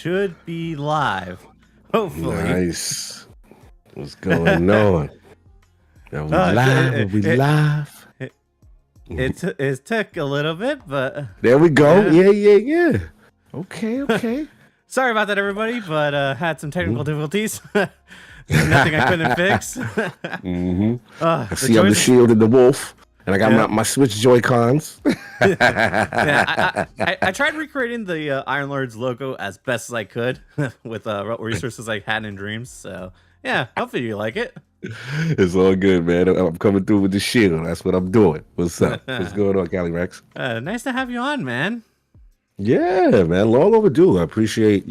should be live. Hopefully. Nice. What's going on? Are we live? Are we live? It took a little bit, but there we go. Yeah. Okay. Sorry about that, everybody, but had some technical difficulties. Nothing I couldn't fix. I see I'm the shield and the wolf, and I got my Switch Joy-Cons. I tried recreating the Iron Lord's logo as best as I could with what resources I had in dreams. So yeah, hopefully you like it. It's all good, man. I'm coming through with the shield. That's what I'm doing. What's up? What's going on, Cali Rex? Nice to have you on, man. Yeah, man. Long overdue. I appreciate,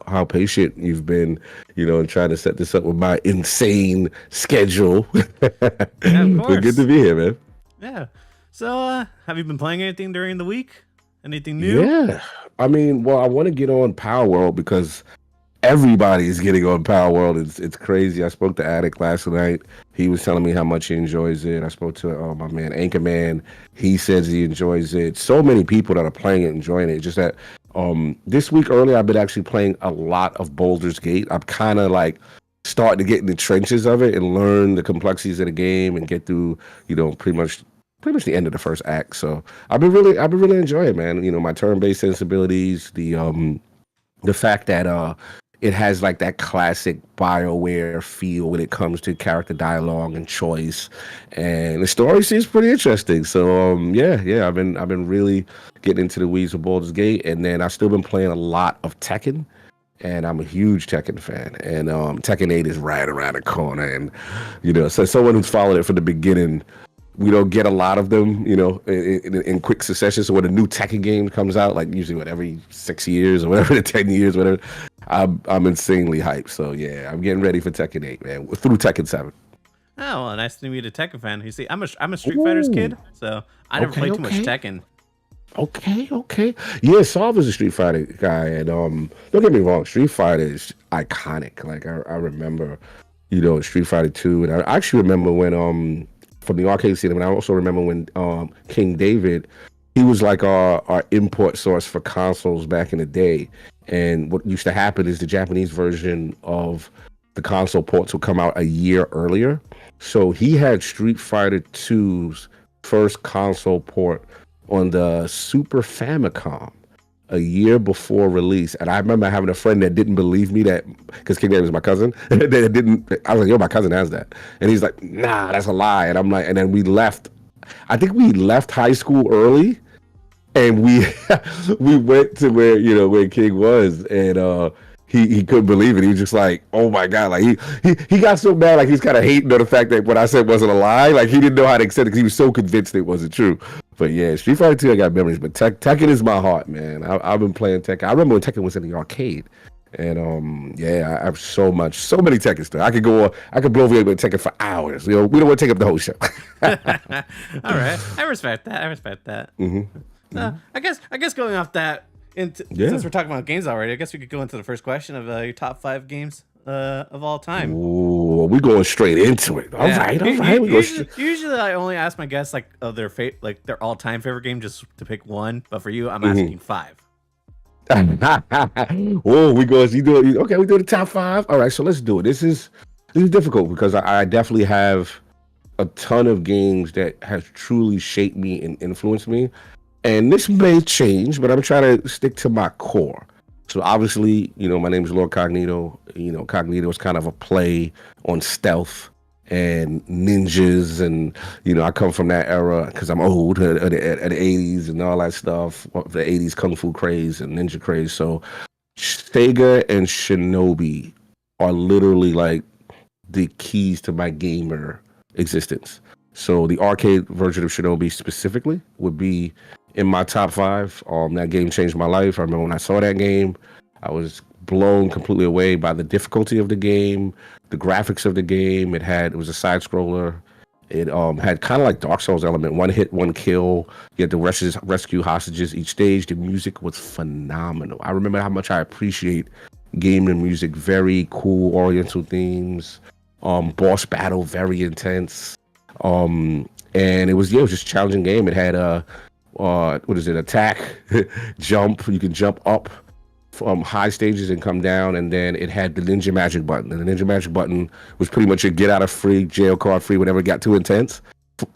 how patient you've been, and trying to set this up with my insane schedule. Yeah, of course. But good to be here, man. Yeah. So, have you been playing anything during the week? Anything new? Yeah. I mean, I want to get on Power World because everybody's getting on Power World. It's crazy. I spoke to Attic last night. He was telling me how much he enjoys it. I spoke to my man Anchorman. He says he enjoys it. So many people that are playing it, enjoying it. Just that this week earlier, I've been actually playing a lot of Baldur's Gate. I'm kind of like starting to get in the trenches of it and learn the complexities of the game and get through, pretty much the end of the first act. So I've been really enjoying it, man. My turn-based sensibilities, the fact that it has like that classic BioWare feel when it comes to character dialogue and choice, and the story seems pretty interesting. So yeah, I've been really getting into the weeds of Baldur's Gate, and then I've still been playing a lot of Tekken, and I'm a huge Tekken fan, and Tekken 8 is right around the corner, and so someone who's followed it from the beginning. We don't get a lot of them, in quick succession. So when a new Tekken game comes out, like usually every 6 years or whatever, 10 years, whatever, I'm insanely hyped. So yeah, I'm getting ready for Tekken 8, man. We're through Tekken 7. Oh, well, nice to meet a Tekken fan. You see, I'm a Street Fighters kid, so I never played too much Tekken. Okay. Yeah, Solve is a Street Fighter guy, and don't get me wrong, Street Fighter is iconic. Like I remember, Street Fighter 2, and I actually remember when from the arcade scene, and I also remember when King David, he was like our import source for consoles back in the day. And what used to happen is the Japanese version of the console ports would come out a year earlier. So he had Street Fighter 2's first console port on the Super Famicom a year before release. And I remember having a friend that didn't believe me because King David was my cousin. I was like, yo, my cousin has that. And he's like, nah, that's a lie. And I'm like, and then we left. I think we left high school early, and we went to where King was, and he couldn't believe it. He was just like, oh my God. Like he got so mad, like he's kind of hating on the fact that what I said wasn't a lie. Like he didn't know how to accept it because he was so convinced it wasn't true. But yeah, Street Fighter 2, I got memories. But Tekken is my heart, man. I've been playing Tekken. I remember when Tekken was in the arcade. And I have so many Tekken stuff. I could blow over with Tekken for hours. We don't want to take up the whole show. All right. I respect that. I guess going off that, since we're talking about games already, I guess we could go into the first question of your top 5 games of all time. Ooh, we going straight into it. All right. Usually, I only ask my guests their all-time favorite game just to pick one. But for you, I'm asking 5. Whoa, we do it. Okay, we do the top 5. All right, so let's do it. This is difficult because I definitely have a ton of games that has truly shaped me and influenced me. And this may change, but I'm trying to stick to my core. So obviously, my name is Lord Cognito. Cognito is kind of a play on stealth and ninjas, and I come from that era because I'm old, at the 80s and all that stuff, the 80s kung fu craze and ninja craze. So Sega and Shinobi are literally like the keys to my gamer existence. So the arcade version of Shinobi specifically would be in my top 5. That game changed my life. I remember when I saw that game, I was blown completely away by the difficulty of the game, the graphics of the game. It was a side scroller. It had kind of like Dark Souls element, one hit, one kill. You had to rescue hostages each stage. The music was phenomenal. I remember how much I appreciate gaming music. Very cool Oriental themes. Boss battle, very intense. And it was just a challenging game. It had attack, jump. You can jump up high stages and come down, and then it had the Ninja Magic button. And the Ninja Magic button was pretty much a get out of free, jail card free, whenever it got too intense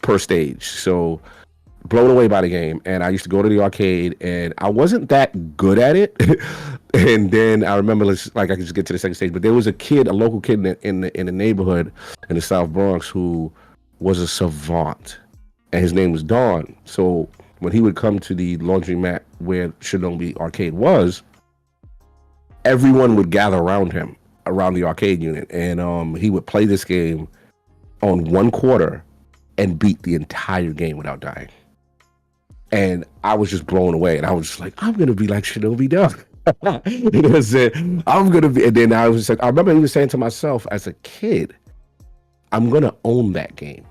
per stage. So blown away by the game. And I used to go to the arcade, and I wasn't that good at it. And then I remember, like, I could just get to the second stage, but there was a local kid in the neighborhood in the South Bronx who was a savant, and his name was Don. So when he would come to the laundromat where Shinobi Arcade was, everyone would gather around him, around the arcade unit, and he would play this game on 1/4 and beat the entire game without dying. And I was just blown away, and I was just like, I'm gonna be like Shinobi Don. I'm gonna be. And then I was like, I remember even saying to myself as a kid, I'm gonna own that game.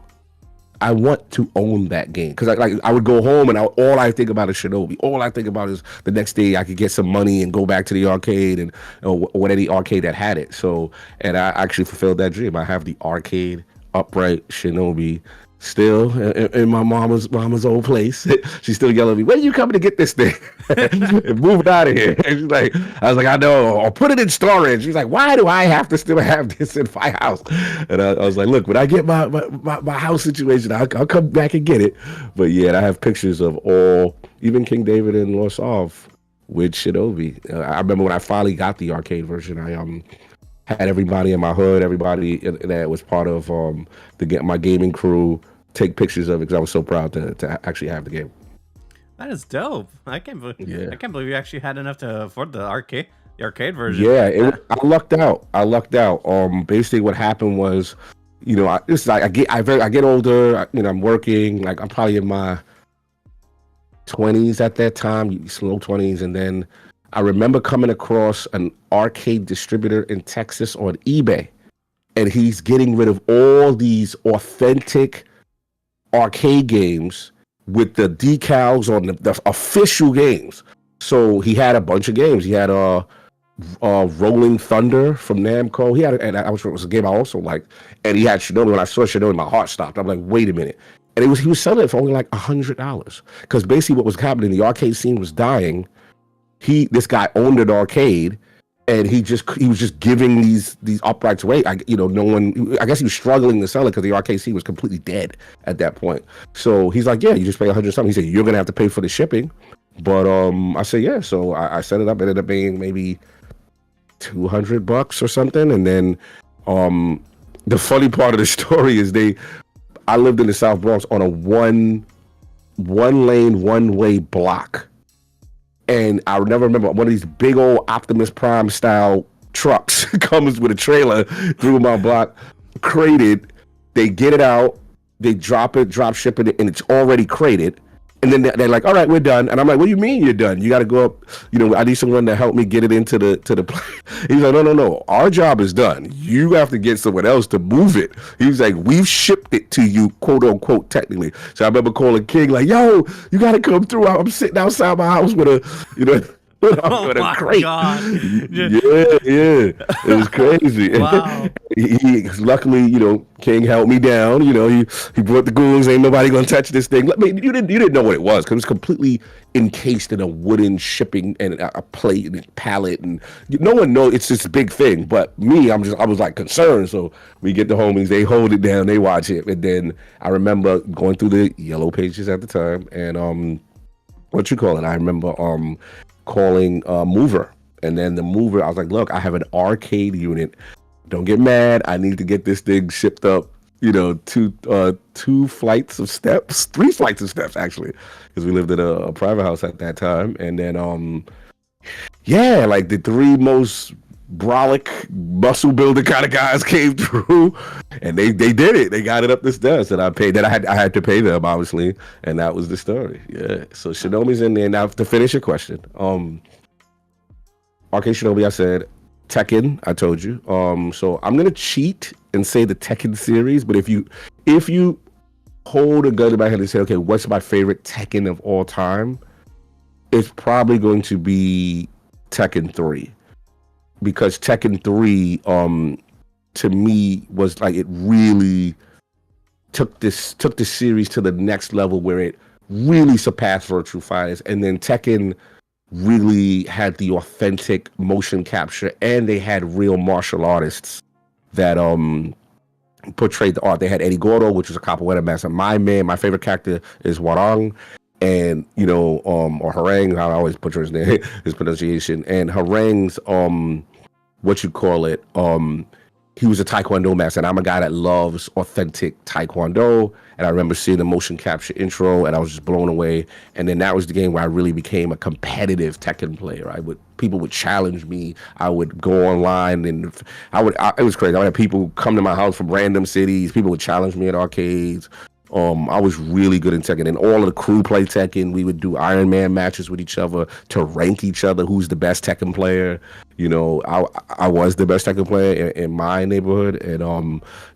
I want to own that game, because I would go home and all I think about is Shinobi. All I think about is the next day I could get some money and go back to the arcade and or any arcade that had it. So, and I actually fulfilled that dream. I have the arcade upright Shinobi still in my mama's old place. She's still yelling at me, when are you coming to get this thing? And moving out of here. And she's like, I was like, I know, I'll put it in storage. She's like, why do I have to still have this in my house? And I was like, look, when I get my house situation, I'll come back and get it. But yeah, I have pictures of even King David and Lost Off with Shinobi. I remember when I finally got the arcade version, I had everybody in my hood, everybody that was part of my gaming crew, take pictures of it, because I was so proud to actually have the game. That is dope. I can't believe you actually had enough to afford the arcade version. Yeah, I lucked out. Basically what happened was, I get older. I'm working. Like, I'm probably in my 20s at that time, slow 20s, and then I remember coming across an arcade distributor in Texas on eBay, and he's getting rid of all these authentic arcade games with the decals on the official games. So he had a bunch of games. He had Rolling Thunder from Namco. It was a game I also liked. And he had Shinobi. When I saw Shinobi, my heart stopped. I'm like, wait a minute. And he was selling it for only like $100, because basically what was happening, the arcade scene was dying. This guy owned an arcade, and he was just giving these uprights away. No one. I guess he was struggling to sell it because the arcade scene was completely dead at that point. So he's like, yeah, you just pay $100 something. He said, you're gonna have to pay for the shipping, but I said, yeah. So I set it up. It ended up being maybe $200 or something. And then the funny part of the story is I lived in the South Bronx on a one lane, one way block. And I never remember, one of these big old Optimus Prime style trucks comes with a trailer through my block, crated. They get it out, they drop ship it, and it's already crated. And then they're like, all right, we're done. And I'm like, what do you mean you're done? You got to go up, I need someone to help me get it into the He's like, no, our job is done. You have to get someone else to move it. He's like, we've shipped it to you, quote unquote, technically. So I remember calling King like, yo, you got to come through. I'm sitting outside my house with a, Oh my great. God. Yeah. It was crazy. Wow. he luckily, King held me down. He brought the goons. Ain't nobody gonna touch this thing. You didn't know what it was, because it was completely encased in a wooden shipping and a plate and a pallet, and no one knows it's this big thing. But me, I was like concerned. So we get the homies, they hold it down, they watch it, and then I remember going through the yellow pages at the time, and I remember calling Mover, and then the Mover, I was like, look, I have an arcade unit, don't get mad, I need to get this thing shipped up, 2 flights of steps, 3 flights of steps actually, because we lived in a private house at that time. And then like the 3 most brolic muscle builder kind of guys came through, and they did it. They got it up the stairs, and I paid that. I had to pay them, obviously, and that was the story. Yeah. So Shinobi's in there. Now to finish your question, Arcade Shinobi, I said Tekken. I told you. So I'm gonna cheat and say the Tekken series, but if you hold a gun to my head and say, okay, what's my favorite Tekken of all time? It's probably going to be Tekken 3. Because Tekken 3, to me, was like, it really took the series to the next level, where it really surpassed Virtua Fighters. And then Tekken really had the authentic motion capture, and they had real martial artists that portrayed the art. They had Eddie Gordo, which was a capoeira master. My favorite character is Warang, and or Harang. I always butcher his name, his pronunciation. And Harang's what you call it? He was a Taekwondo master, and I'm a guy that loves authentic Taekwondo. And I remember seeing the motion capture intro, and I was just blown away. And then that was the game where I really became a competitive Tekken player. People would challenge me. I would go online, and it was crazy. I would have people come to my house from random cities. People would challenge me at arcades. I was really good in Tekken, and all of the crew played Tekken. We would do Iron Man matches with each other to rank each other who's the best Tekken player. I was the best Tekken player in my neighborhood, and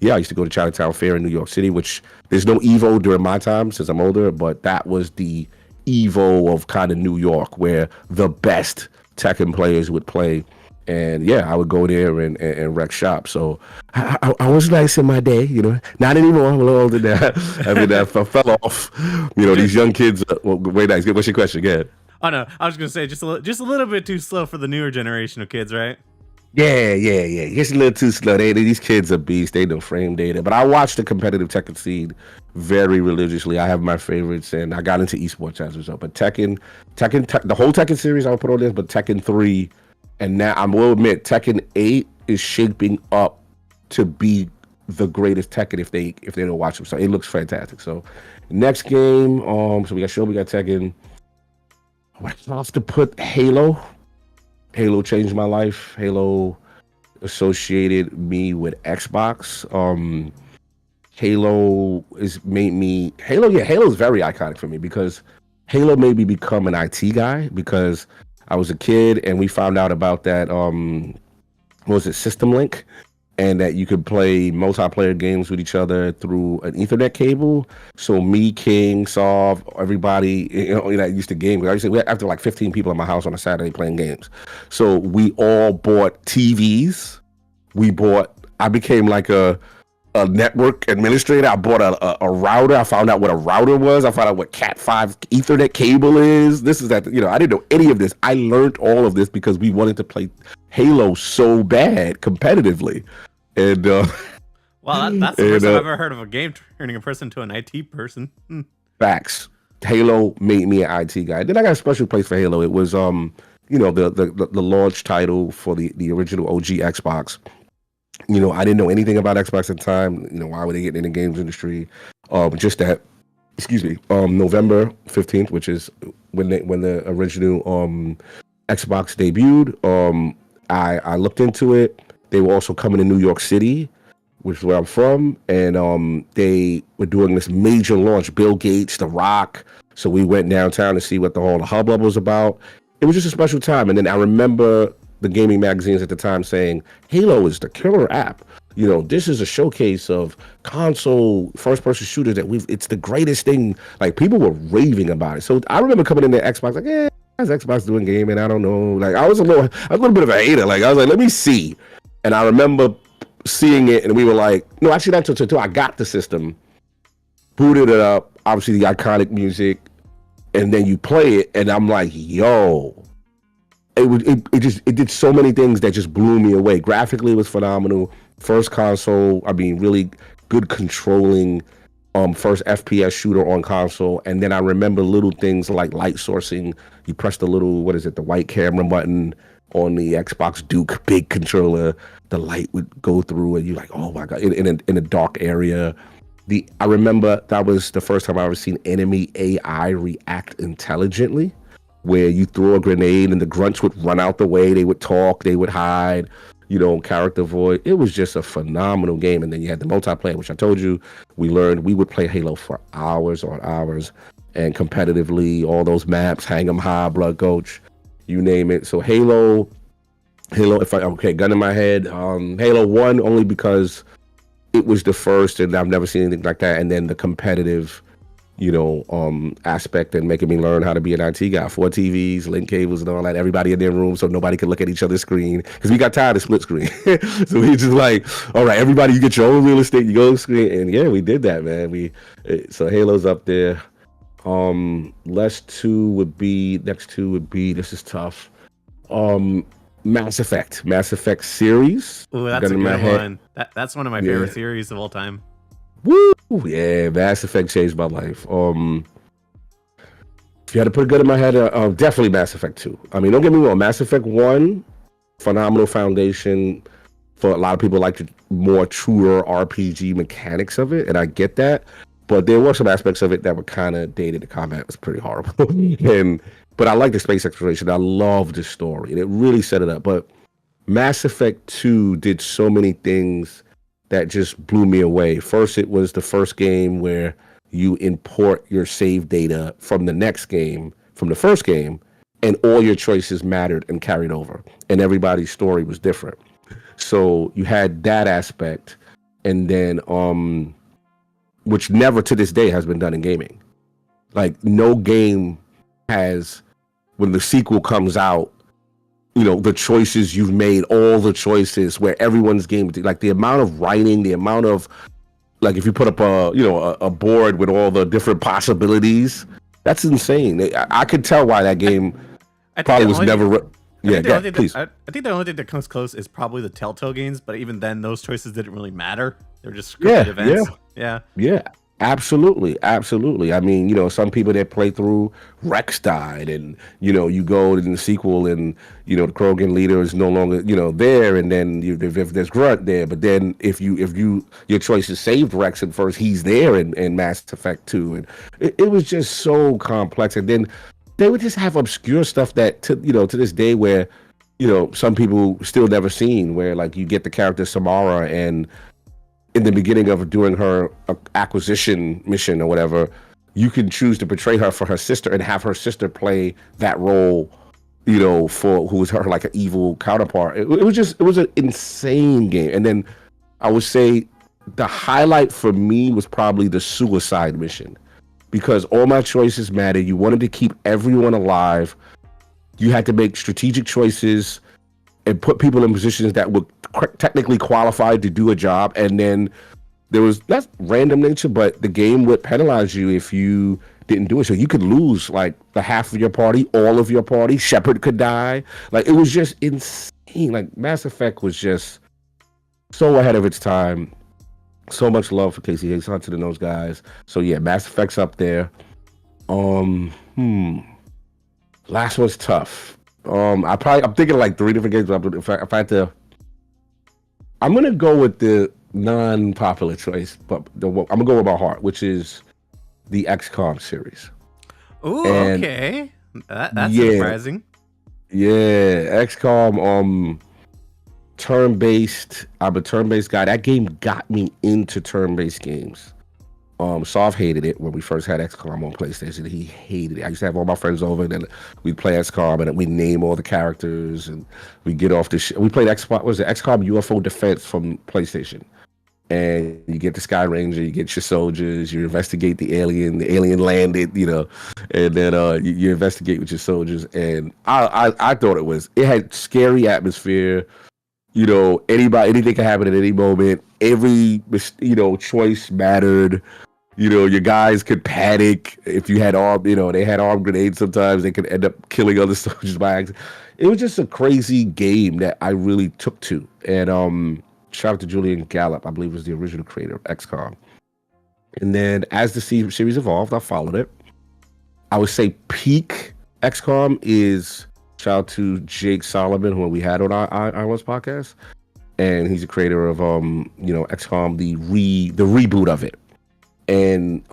I used to go to Chinatown Fair in New York City, which there's no Evo during my time since I'm older, but that was the Evo of kind of New York, where the best Tekken players would play. And I would go there and wreck shop. So I was nice in my day, not anymore. I'm a little older now. I mean, I fell off. These young kids, way nice. What's your question? Go ahead. Oh no, I was gonna say just a little bit too slow for the newer generation of kids, right? Yeah. It's a little too slow. These kids are beasts. They know frame data. But I watched the competitive Tekken scene very religiously. I have my favorites, and I got into esports as a result. But Tekken, the whole Tekken series I would put on this, but Tekken 3. And now I will admit, Tekken 8 is shaping up to be the greatest Tekken if they don't watch them. So it looks fantastic. So next game, so we got Tekken. I have to put Halo. Halo changed my life. Halo associated me with Xbox. Halo is very iconic for me because Halo made me become an IT guy because I was a kid and we found out about that System Link, and that you could play multiplayer games with each other through an Ethernet cable. So me, King, Sov, everybody, that used to game. We had like 15 people in my house on a Saturday playing games. So we all bought TVs. I became like a network administrator. I bought a router. I found out what a router was. I found out what Cat5 Ethernet cable is. This is that. I didn't know any of this. I learned all of this because we wanted to play Halo so bad competitively. And wow, that's the first time I've ever heard of a game turning a person to an IT person. Facts. Halo made me an IT guy. Then I got a special place for Halo. It was the launch title for the original OG Xbox. I didn't know anything about Xbox at the time. Why were they getting in the games industry? Just that, November 15th, which is when the original Xbox debuted. I looked into it. They were also coming to New York City, which is where I'm from, and they were doing this major launch. Bill Gates, The Rock. So we went downtown to see what the whole hubbub was about. It was just a special time. And then I remember the gaming magazines at the time saying, Halo is the killer app. This is a showcase of console first-person shooters it's the greatest thing. Like, people were raving about it. So I remember coming into Xbox like, how's Xbox doing gaming? I don't know. Like, I was a little bit of a hater. Like, I was like, let me see. And I remember seeing it, and we were like, no, actually, that's until I got the system, booted it up, obviously the iconic music, and then you play it, and I'm like, yo. It did so many things that just blew me away. Graphically, it was phenomenal. First console, really good controlling first FPS shooter on console. And then I remember little things like light sourcing. You press the little, the white camera button on the Xbox Duke big controller. The light would go through and you're like, oh my God, in a dark area. I remember that was the first time I ever seen enemy AI react intelligently, where you throw a grenade and the grunts would run out the way, they would talk, they would hide, character voice. It was just a phenomenal game. And then you had the multiplayer, which I told you, we would play Halo for hours on hours, and competitively, all those maps, Hang 'em High, Blood Gulch, you name it. So Halo, gun in my head, Halo 1, only because it was the first and I've never seen anything like that. And then the competitive aspect and making me learn how to be an IT guy. 4 TVs, link cables and all that, everybody in their room so nobody could look at each other's screen, because we got tired of split screen. So we just like, all right, everybody, you get your own real estate, you go screen. And we did that, man. So Halo's up there. Less two would be next two would be this is tough. Um, Mass Effect series. Ooh, that's a good one. That's one of my favorite series of all time. Woo! Yeah, Mass Effect changed my life. If you had to put a gun in my head, definitely Mass Effect 2. I mean, don't get me wrong, Mass Effect 1, phenomenal foundation for a lot of people like the more truer RPG mechanics of it, and I get that. But there were some aspects of it that were kind of dated. The combat was pretty horrible. But I like the space exploration. I love the story, and it really set it up. But Mass Effect 2 did so many things that just blew me away. First, it was the first game where you import your save data from the next game, from the first game, and all your choices mattered and carried over. And everybody's story was different. So you had that aspect, and then which never to this day has been done in gaming. Like no game has, when the sequel comes out, you know, the choices you've made, all the choices where everyone's game, like the amount of writing, the amount of, like if you put up a board with all the different possibilities, that's insane. I could tell why that game probably was never. Please. I think the only thing that comes close is probably the Telltale games, but even then, those choices didn't really matter. They're just scripted events. Yeah, absolutely. I mean, you know, some people that play through Rex died, and you know, you go in the sequel, and you know, the Krogan leader is no longer, you know, there, and then if there's Grunt there, but then if your choices saved Rex at first, he's there in Mass Effect 2, and it was just so complex, and then they would just have obscure stuff that to this day where, you know, some people still never seen, where like you get the character Samara, and in the beginning of doing her acquisition mission or whatever, you can choose to portray her for her sister and have her sister play that role, you know, for who was her like an evil counterpart. It was an insane game. And then I would say the highlight for me was probably the suicide mission, because all my choices mattered. You wanted to keep everyone alive. You had to make strategic choices and put people in positions that were technically qualified to do a job. And then there was, that's random nature, but the game would penalize you if you didn't do it. So you could lose like the half of your party, all of your party. Shepard could die. Like it was just insane. Like Mass Effect was just so ahead of its time. So much love for Casey Hudson and those guys. So yeah, Mass Effect's up there. Last one's tough. I'm thinking of like 3 different games. But if I had to, I'm gonna go with the non-popular choice, but I'm gonna go with my heart, which is the XCOM series. Ooh, okay, that's surprising. Yeah, XCOM. Turn-based. I'm a turn-based guy. That game got me into turn-based games. Sov hated it when we first had XCOM on PlayStation. He hated it. I used to have all my friends over, and then we'd play XCOM, and we name all the characters, and we get off the we played XCOM UFO Defense from PlayStation. And you get the Sky Ranger, you get your soldiers, you investigate the alien landed, you know, and then you investigate with your soldiers. And I thought it had scary atmosphere. You know, anything can happen at any moment. Every, you know, choice mattered. You know, your guys could panic if you had they had armed grenades sometimes. They could end up killing other soldiers by accident. It was just a crazy game that I really took to. And shout out to Julian Gallup, I believe was the original creator of XCOM. And then as the series evolved, I followed it. I would say peak XCOM is, shout out to Jake Solomon, who we had on our Iron's podcast, and he's the creator of XCOM, the reboot of it. And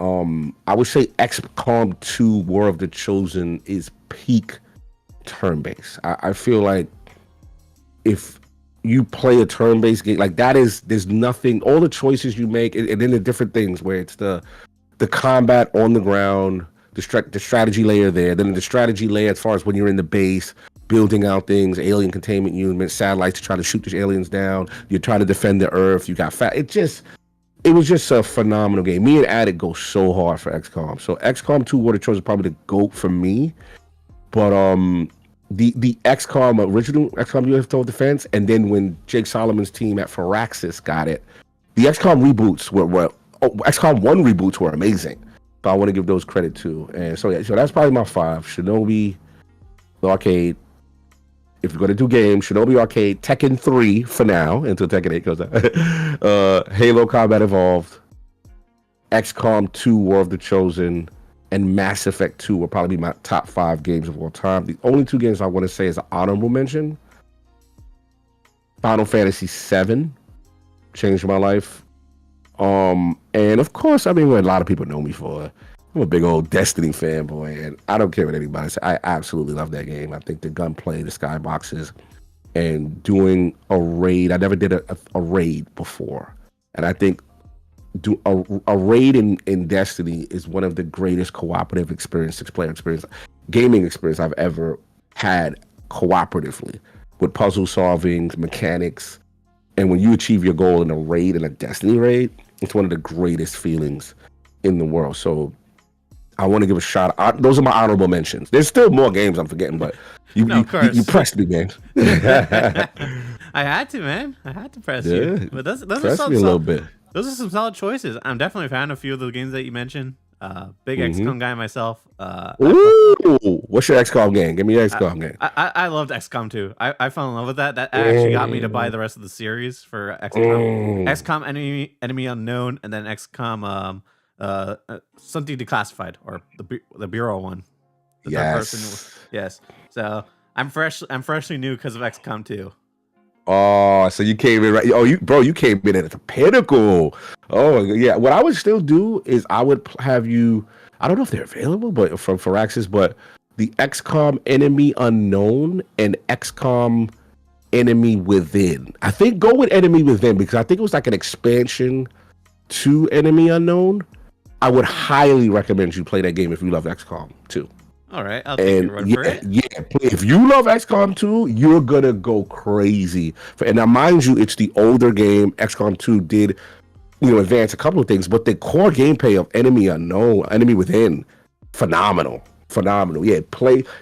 I would say XCOM 2 War of the Chosen is peak turn-based. I feel like if you play a turn-based game like that, there's nothing, all the choices you make, and then the different things where it's the combat on the ground, the strategy layer there, then the strategy layer as far as when you're in the base, building out things, alien containment units, satellites to try to shoot these aliens down. You're trying to defend the Earth. You got it was just a phenomenal game. Me and Addict go so hard for XCOM. So XCOM 2 War of the Chosen is probably the GOAT for me. But the XCOM original XCOM UFO Defense, and then when Jake Solomon's team at Firaxis got it, the XCOM reboots were XCOM 1 reboots were amazing. So I want to give those credit too. And so yeah, so that's probably my 5. Shinobi, the arcade. If you're gonna do games, Shinobi Arcade, Tekken 3 for now until Tekken 8 goes out. Halo Combat Evolved, XCOM 2 War of the Chosen, and Mass Effect 2 will probably be my top 5 games of all time. The only 2 games I want to say is an honorable mention. Final Fantasy 7 changed my life. And of course, I mean, what a lot of people know me for. I'm a big old Destiny fanboy, and I don't care what anybody says. I absolutely love that game. I think the gunplay, the skyboxes, and doing a raid. I never did a raid before, and I think do a raid in Destiny is one of the greatest cooperative experience, 6-player experience, gaming experience I've ever had cooperatively, with puzzle solving, mechanics, and when you achieve your goal in a raid, in a Destiny raid, it's one of the greatest feelings in the world. So I want to give a shout out. Those are my honorable mentions. There's still more games I'm forgetting, but you pressed me, man. I had to, man. I had to press Yeah, you. But those are press me a little bit. Those are some solid choices. I'm definitely a fan of a few of the games that you mentioned. Big XCOM guy myself. Ooh, what's your XCOM game? Give me your XCOM game. I loved XCOM 2. I fell in love with that. That actually got me to buy the rest of the series for XCOM. XCOM Enemy Unknown, and then XCOM something declassified, or the Bureau one. The third person. Yes. So I'm freshly new because of XCOM 2. Oh, so you came in right. Oh, you came in at the pinnacle. Oh, yeah. What I would still do is I would have you. I don't know if they're available, but from Firaxis, but the XCOM Enemy Unknown and XCOM Enemy Within. I think go with Enemy Within because I think it was like an expansion to Enemy Unknown. I would highly recommend you play that game if you love XCOM 2. All right, I'll take your word for it. Yeah, if you love XCOM 2, you're gonna go crazy. And now, mind you, it's the older game. XCOM 2 did, advance a couple of things, but the core gameplay of Enemy Unknown, Enemy Within, phenomenal. Yeah,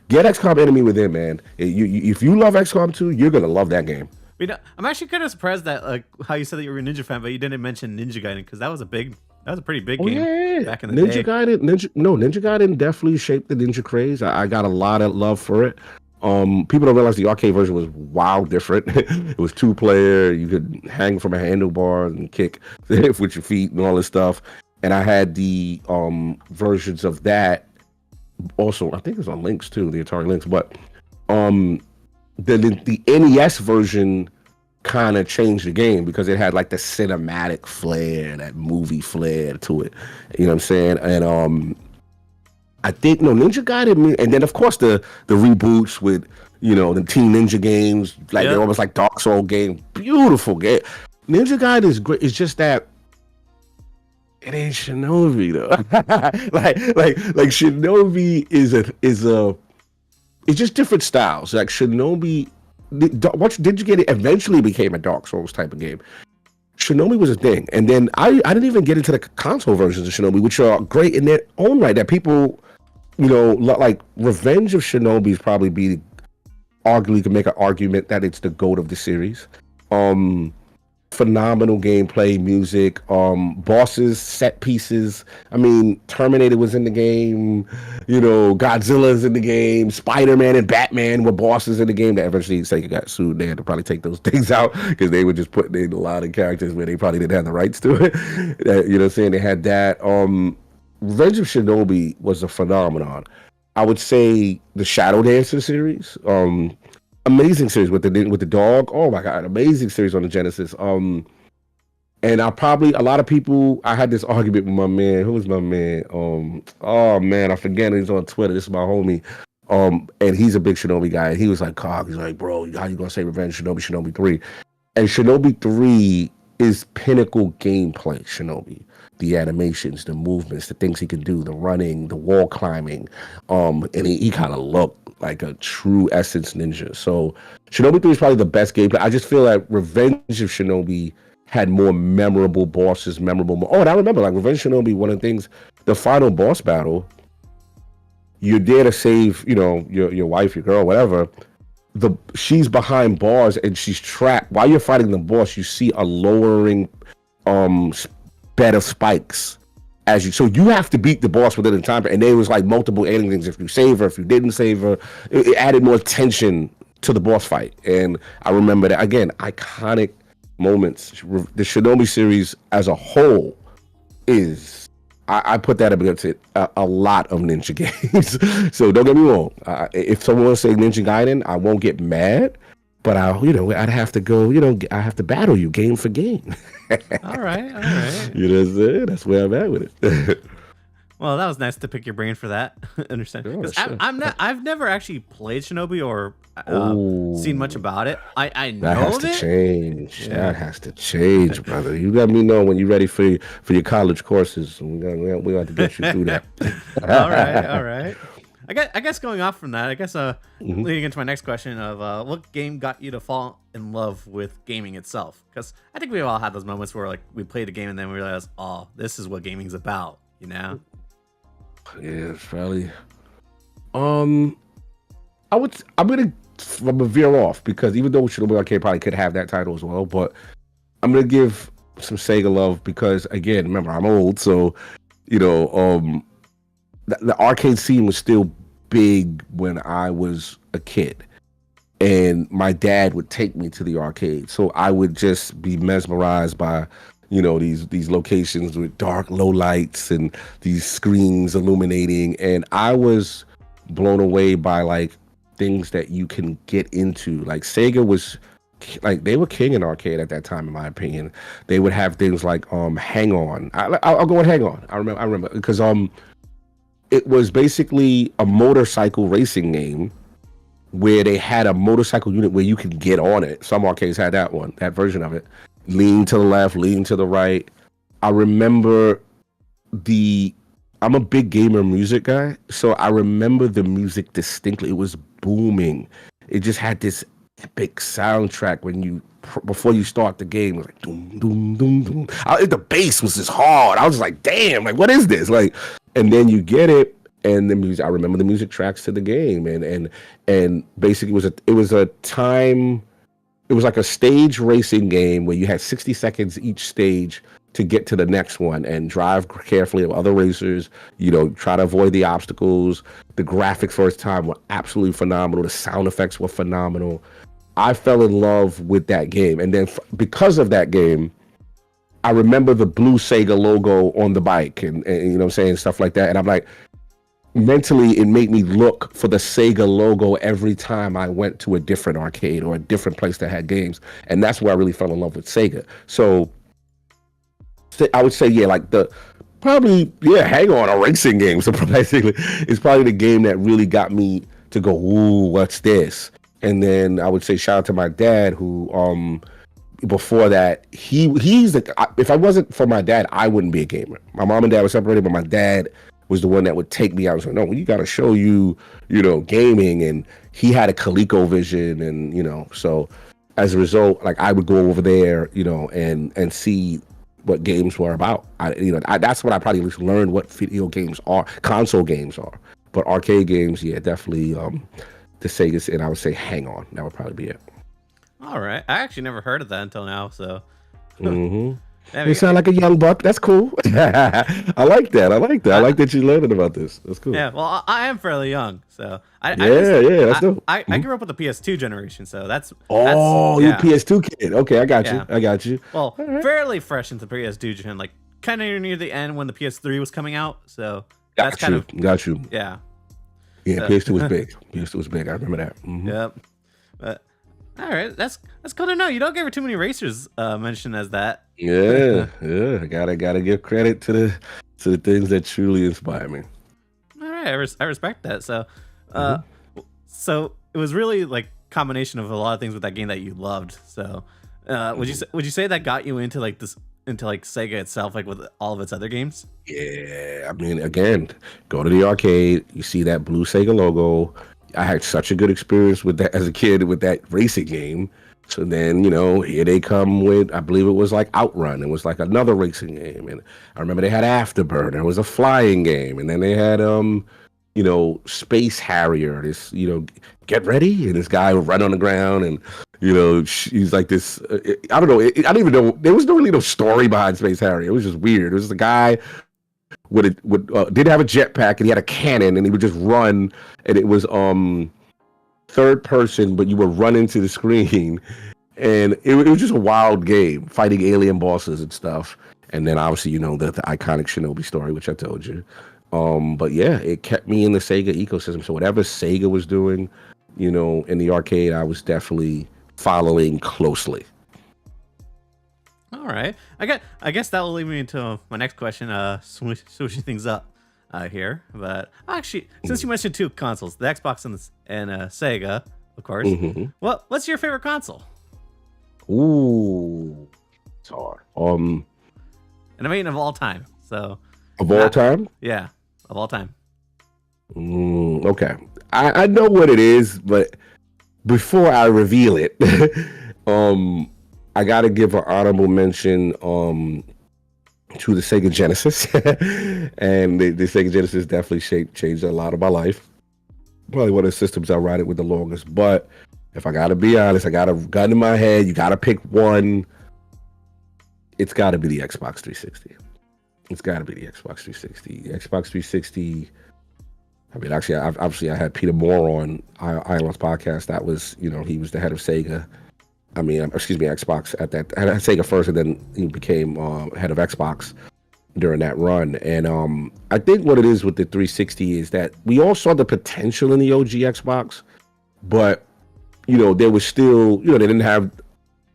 get XCOM Enemy Within, man. If you love XCOM 2, you're gonna love that game. I'm actually kind of surprised that how you said that you were a Ninja fan, but you didn't mention Ninja Gaiden, because that was a pretty big game back in the day. Ninja Gaiden definitely shaped the ninja craze. I got a lot of love for it. People don't realize the arcade version was wild different. It was 2-player. You could hang from a handlebar and kick with your feet and all this stuff. And I had the versions of that. Also, I think it's on Lynx too, the Atari Lynx. But the NES version kind of changed the game because it had like the cinematic flair, that movie flair to it. You know what I'm saying? And I think Ninja Gaiden, and then of course the reboots with the Team Ninja games, like they're almost like Dark Soul game. Beautiful game. Ninja Gaiden is great. It's just that it ain't Shinobi though. like Shinobi is it's just different styles. Like Shinobi. Did you get it? Eventually became a Dark Souls type of game. Shinobi was a thing, and then I didn't even get into the console versions of Shinobi, which are great in their own right. That people, like Revenge of Shinobi is probably arguably can make an argument that it's the GOAT of the series. Phenomenal gameplay, music, bosses, set pieces. I mean, Terminator was in the game, Godzilla's in the game, Spider-Man and Batman were bosses in the game. That eventually Sega got sued. They had to probably take those things out because they were just putting in a lot of characters where they probably didn't have the rights to it. You know what I'm saying? They had that. Revenge of Shinobi was a phenomenon. I would say the Shadow Dancer series, amazing series with the dog. Oh my god, amazing series on the Genesis. And a lot of people. I had this argument with my man. Who was my man? Oh man, I forget. He's on Twitter. This is my homie. And he's a big Shinobi guy. And he was like, "Cog." He's like, "Bro, how you gonna say Revenge Shinobi 3?" And Shinobi 3 is pinnacle gameplay. Shinobi, the animations, the movements, the things he can do, the running, the wall climbing. And he kind of looked like a true essence ninja. So Shinobi 3 is probably the best gameplay. I just feel like Revenge of Shinobi had more memorable bosses, and I remember like Revenge of Shinobi, one of the things, the final boss battle, you're there to save, your wife, your girl, whatever. She's behind bars and she's trapped. While you're fighting the boss, you see a lowering bed of spikes. so you have to beat the boss within the time, and there was like multiple endings if you save her, if you didn't save her. It added more tension to the boss fight. And I remember that, again, iconic moments. The Shinobi series as a whole is, I put that against it a lot of ninja games. So don't get me wrong, if someone wants to say Ninja Gaiden, I won't get mad, but I'd have to go, I have to battle you game for game. All right. You know what I'm saying? That's where I'm at with it. Well, that was nice to pick your brain for that. Understand? Because sure. I've never actually played Shinobi or seen much about it. I know that has of to it. change. Yeah. That has to change, brother. You let me know when you're ready for your college courses. We have to get you through that. All right. I guess going off from that, leading into my next question of what game got you to fall in love with gaming itself? Because I think we all had those moments where like we played a game and then we realized, oh, this is what gaming's about, you know? Yeah, it's probably. I'm gonna veer off because even though Shinobi Arcade probably could have that title as well, but I'm gonna give some Sega love because, again, remember, I'm old, so the arcade scene was still big when I was a kid, and my dad would take me to the arcade, so I would just be mesmerized by these locations with dark low lights and these screens illuminating, and I was blown away by like things that you can get into. Like Sega was like, they were king in arcade at that time, in my opinion. They would have things like Hang On. I'll go with Hang On. I remember because it was basically a motorcycle racing game where they had a motorcycle unit where you could get on it. Some arcades had that version of it. Lean to the left, lean to the right. I remember I'm a big gamer music guy, so I remember the music distinctly. It was booming. It just had this epic soundtrack before you start the game. It was like doom, doom, doom, doom. The bass was just hard. I was just like, damn, like what is this? Like, and then you get it, and the music. I remember the music tracks to the game, and basically it was a time. It was like a stage racing game where you had 60 seconds each stage to get to the next one and drive carefully of other racers, try to avoid the obstacles. The graphics for its time were absolutely phenomenal. The sound effects were phenomenal. I fell in love with that game. And then because of that game, I remember the blue Sega logo on the bike and you know what I'm saying, stuff like that. And I'm like, mentally, it made me look for the Sega logo every time I went to a different arcade or a different place that had games. And that's where I really fell in love with Sega. So I would say, yeah, like Hang On, a racing game. So basically, it's probably the game that really got me to go, ooh, what's this? And then I would say shout out to my dad who, before that, if I wasn't for my dad, I wouldn't be a gamer. My mom and dad were separated, but my dad was the one that would take me out and say, no, you got to show gaming. And he had a ColecoVision, and, so as a result, like I would go over there, and see what games were about. That's what I probably at least learned what video games are, console games are. But arcade games, yeah, definitely the Sega, and I would say Hang On. That would probably be it. All right. I actually never heard of that until now, so. Mm-hmm. You sound like a young buck. That's cool. I like that. I like that you're learning about this. That's cool. Yeah, well, I am fairly young, so that's dope. I grew up with the PS2 generation, so that's you're a PS2 kid. Okay, I got you. Well, fairly fresh into the PS2 gen, like kind of near the end when the PS3 was coming out. So that's kind of got you. Yeah. Yeah, PS2 was big. PS2 was big. I remember that. Mm-hmm. Yep. But all right, that's cool to know. You don't give her too many racers mentioned as that. Yeah. I gotta give credit to the things that truly inspire me. All right, I respect that. So, so it was really like combination of a lot of things with that game that you loved. So, would you say that got you into like this, into like Sega itself, like with all of its other games? Yeah, I mean, again, go to the arcade, you see that blue Sega logo. I had such a good experience with that as a kid with that racing game. So then, here they come with, I believe it was like Outrun. It was like another racing game. And I remember they had Afterburner. It was a flying game. And then they had, Space Harrier. This, get ready. And this guy would run on the ground and, he's like this, I don't know. I don't even know. There was really no story behind Space Harrier. It was just weird. It was a guy did have a jetpack, and he had a cannon, and he would just run, and it was third person, but you were running to the screen, and it was just a wild game, fighting alien bosses and stuff. And then obviously, the iconic Shinobi story, which I told you. But yeah, it kept me in the Sega ecosystem. So whatever Sega was doing, in the arcade, I was definitely following closely. All right. I guess that will lead me into my next question. Switching things up here, but actually, since you mentioned two consoles, the Xbox and Sega, of course. Mm-hmm. What's your favorite console? Ooh, it's hard. And I mean of all time. So of all time? Yeah, of all time. Okay, I know what it is, but before I reveal it, I gotta give an honorable mention to the Sega Genesis, and the Sega Genesis definitely changed a lot of my life. Probably one of the systems I ride it with the longest. But if I gotta be honest, I got a gun in my head. You gotta pick one. It's gotta be the Xbox 360. It's gotta be the Xbox 360. The Xbox 360. I mean, actually, I had Peter Moore on Island's podcast. That was, he was the head of Sega. I mean, excuse me, Xbox at that. I had Sega first, and then he became head of Xbox during that run. And I think what it is with the 360 is that we all saw the potential in the OG Xbox, but there was still, they didn't have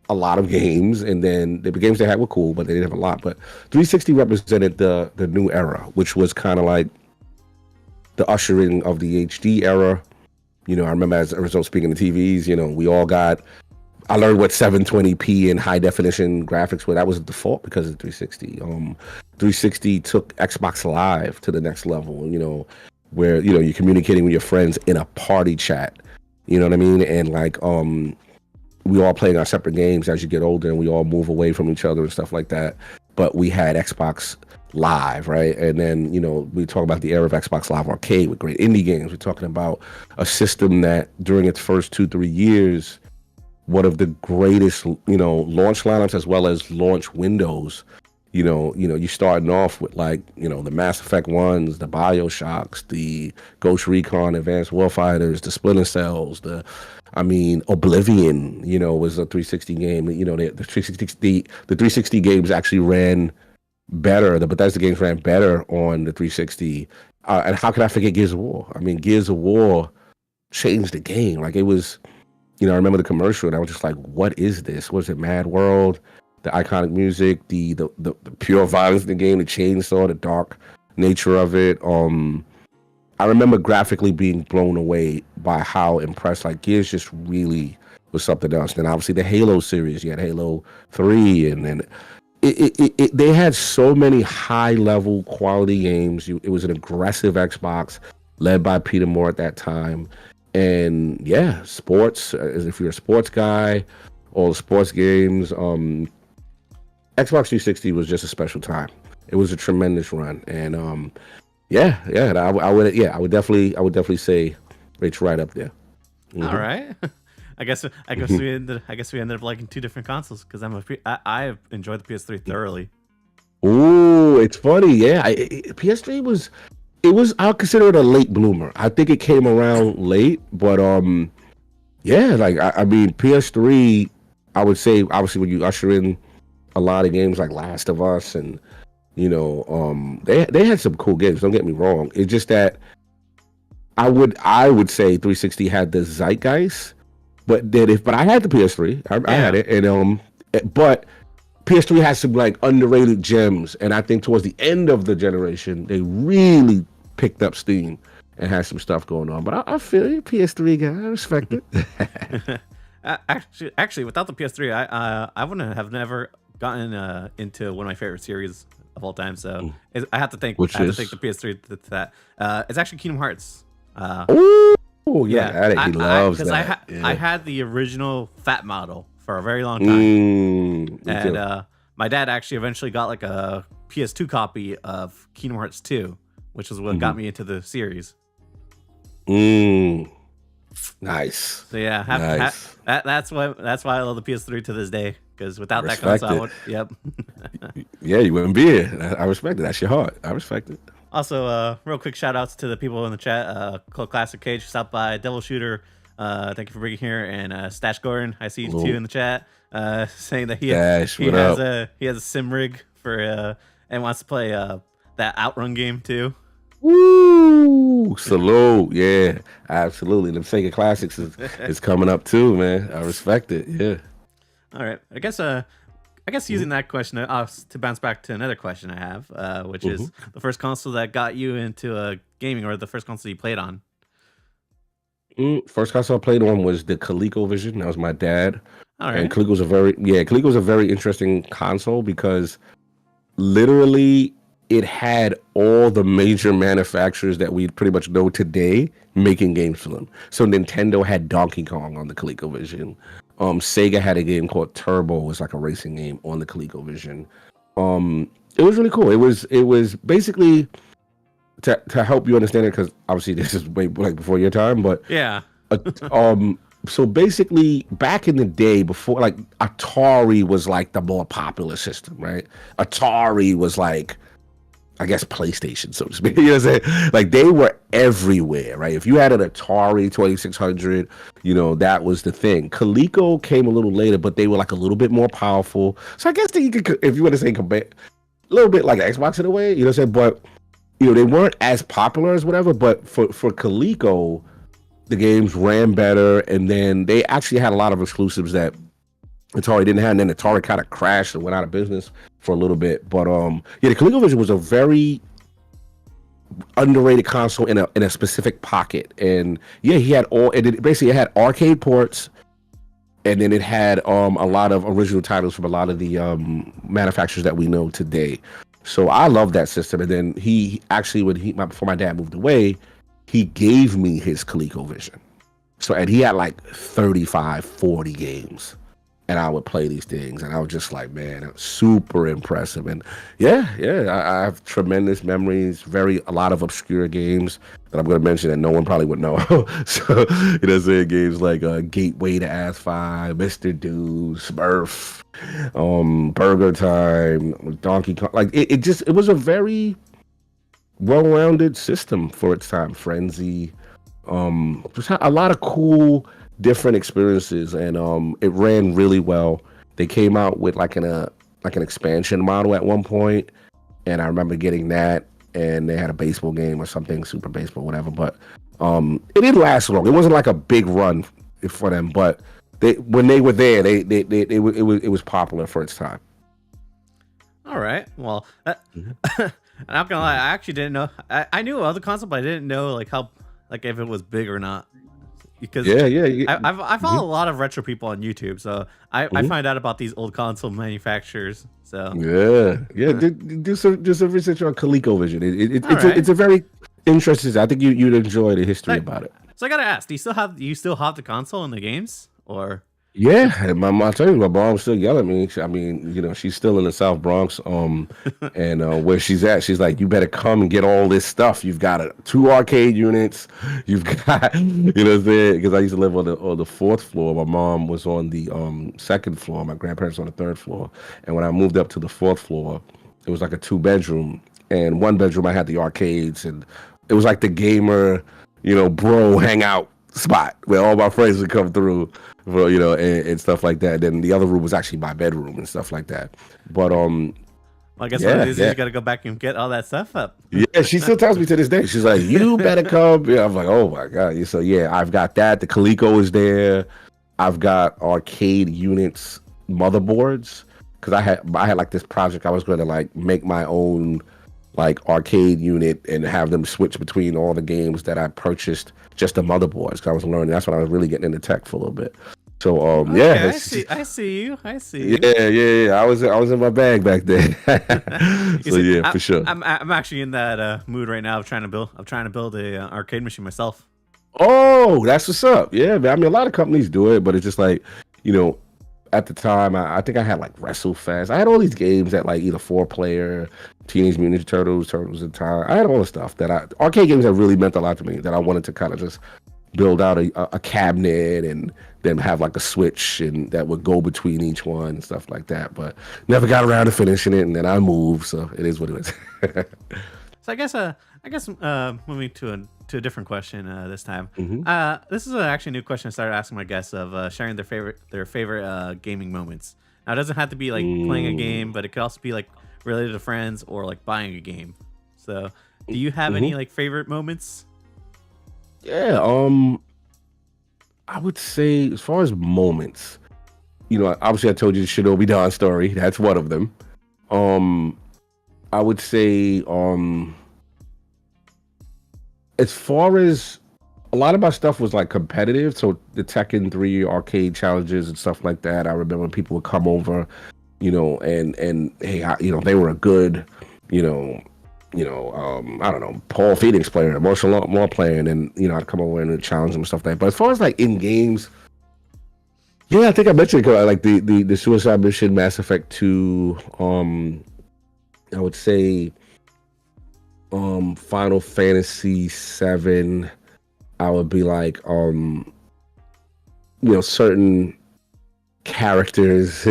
a lot of games, and then the games they had were cool, but they didn't have a lot. But 360 represented the new era, which was kind of like the ushering of the HD era. I remember as a result, speaking of TVs, we all got. I learned what 720p and high definition graphics were. That was the default because of 360. 360 took Xbox Live to the next level, where, you're communicating with your friends in a party chat. You know what I mean? And like, we all playing our separate games as you get older, and we all move away from each other and stuff like that. But we had Xbox Live, right? And then, we talk about the era of Xbox Live Arcade with great indie games. We're talking about a system that during its first 2-3 years, one of the greatest, launch lineups as well as launch windows. You starting off with like, the Mass Effect 1s, the BioShocks, the Ghost Recon, Advanced Warfighters, the Splinter Cells, Oblivion, was a 360 game. The 360 games actually ran better. The Bethesda games ran better on the 360. And how could I forget Gears of War? I mean, Gears of War changed the game. Like, it was. I remember the commercial, and I was just like, what is this? Was it Mad World? The iconic music, the pure violence in the game, the chainsaw, the dark nature of it. I remember graphically being blown away by how impressed. Like, Gears just really was something else. Then obviously the Halo series, you had Halo 3, and then they had so many high-level quality games. It was an aggressive Xbox led by Peter Moore at that time. And yeah, sports, as if you're a sports guy, all the sports games. Xbox 360 was just a special time. It was a tremendous run, and I would definitely say it's right up there. Mm-hmm. All right, I guess we ended up liking two different consoles because I enjoyed the PS3 thoroughly. Ooh, it's funny, yeah. PS3 was. I'll consider it a late bloomer. I think it came around late, but yeah, like I mean, PS3. I would say obviously when you usher in a lot of games like Last of Us, and they had some cool games. Don't get me wrong. It's just that I would say 360 had the zeitgeist, but I had the PS3. I had it, and but. PS3 has some like underrated gems, and I think towards the end of the generation, they really picked up steam and had some stuff going on. But I feel you, PS3 guy. I respect it. Actually, without the PS3, I wouldn't have never gotten into one of my favorite series of all time. So I have to thank the PS3 to that. It's actually Kingdom Hearts. Oh yeah, he loves that. I had the original Fat model for a very long time, and my dad actually eventually got like a PS2 copy of Kingdom Hearts 2, which is what got me into the series. Nice. So yeah, that's why I love the PS3 to this day, because without that Respect console, it. yep. Yeah, you wouldn't be here. I respect it. That's your heart. I respect it. Also, real quick shout outs to the people in the chat. Called Classic Cage, stopped by Devil Shooter. Thank you for being here, and Stash Gordon. I see you too in the chat, saying that Stash, he has a sim rig for and wants to play that Outrun game too. Woo! Salute. Yeah, absolutely. The Sega Classics is coming up too, man. I respect it. Yeah. All right. I guess using that question to bounce back to another question I have, which is the first console that got you into gaming, or the first console you played on. First console I played on was the ColecoVision. That was my dad. All right. And Coleco's a very interesting console because literally it had all the major manufacturers that we pretty much know today making games for them. So Nintendo had Donkey Kong on the ColecoVision. Sega had a game called Turbo. It was like a racing game on the ColecoVision. It was really cool. It was basically to help you understand it, because obviously this is way like before your time, but yeah. So basically, back in the day, before like Atari was like the more popular system, right? Atari was like, I guess, PlayStation, so to speak. You know what I'm saying? Like they were everywhere, right? If you had an Atari 2600, that was the thing. Coleco came a little later, but they were like a little bit more powerful. So I guess that you could, if you want to say, compare a little bit like Xbox in a way, you know what I'm saying? But they weren't as popular as whatever. But for Coleco, the games ran better, and then they actually had a lot of exclusives that Atari didn't have, and then Atari kind of crashed and went out of business for a little bit. But the ColecoVision was a very underrated console in a specific pocket, and he had it had arcade ports, and then it had a lot of original titles from a lot of the manufacturers that we know today. So I love that system. And then he actually, before my dad moved away, he gave me his ColecoVision. So, and he had like 35, 40 games. And I would play these things. And I was just like, man, it was super impressive. And I have tremendous memories, a lot of obscure games that I'm going to mention that no one probably would know. So, games like Gateway to Ass-5, Mr. Do, Smurf, Burger Time, Donkey Kong. Like, it was a very well-rounded system for its time. Frenzy, just had a lot of cool different experiences, and it ran really well. They came out with like an expansion model at one point, and I remember getting that, and they had a baseball game or something, Super Baseball, whatever. But it didn't last long. It wasn't like a big run for them, but when they were there, it was popular for its time. All right. Well, I'm not gonna lie. I actually didn't know. I knew of the console, but I didn't know like how, like if it was big or not. Because I follow a lot of retro people on YouTube, so I find out about these old console manufacturers. So do some research on ColecoVision. It's a very interesting. I think you'd enjoy the history about it. So I gotta ask: do you still have the console in the games, or? Yeah, I tell you, my mom's still yelling at me. I mean, she's still in the South Bronx, and where she's at, she's like, "You better come and get all this stuff. You've got 2 arcade units. You've got, because I used to live on the 4th floor. My mom was on the 2nd floor. My grandparents on the 3rd floor. And when I moved up to the 4th floor, it was like a 2-bedroom, and 1 bedroom I had the arcades, and it was like the gamer, bro hangout spot where all my friends would come through, and stuff like that. Then the other room was actually my bedroom and stuff like that. But I guess one of these days you gotta go back and get all that stuff up. Yeah, she still tells me to this day. She's like, "You better come." Yeah, I'm like, "Oh my god!" So I've got that. The Coleco is there. I've got arcade units, motherboards, because I had like this project. I was going to like make my own like arcade unit and have them switch between all the games that I purchased, just the motherboards. Cause I was learning. That's when I was really getting into tech for a little bit. So I see you. Yeah. I was in my bag back then. For sure. I'm actually in that mood right now of trying to build a arcade machine myself. Oh, that's what's up. Yeah, man. I mean, a lot of companies do it, but it's just like, at the time, I think I had like WrestleFest. I had all these games that like either 4-player, Teenage Mutant Ninja Turtles in time. I had all the stuff arcade games that really meant a lot to me that I wanted to kind of just build out a cabinet and then have like a switch and that would go between each one and stuff like that. But never got around to finishing it, and then I moved, so it is what it is. So I guess moving to a different question this time. This is actually a new question I started asking my guests of sharing their favorite gaming moments. Now it doesn't have to be like playing a game, but it could also be like related to friends or like buying a game. So do you have any like favorite moments? Yeah, I would say as far as moments, obviously I told you the Shinobi Dawn story. That's one of them. I would say, as far as a lot of my stuff was like competitive, so the Tekken 3 arcade challenges and stuff like that. I remember people would come over, and hey, they were a good, I don't know, Paul Phoenix player, Martial Law player, and then I'd come over and challenge them and stuff like that. But as far as like in games, yeah, I think I mentioned like the Suicide Mission, Mass Effect 2. I would say, Final Fantasy 7. I would be like, certain characters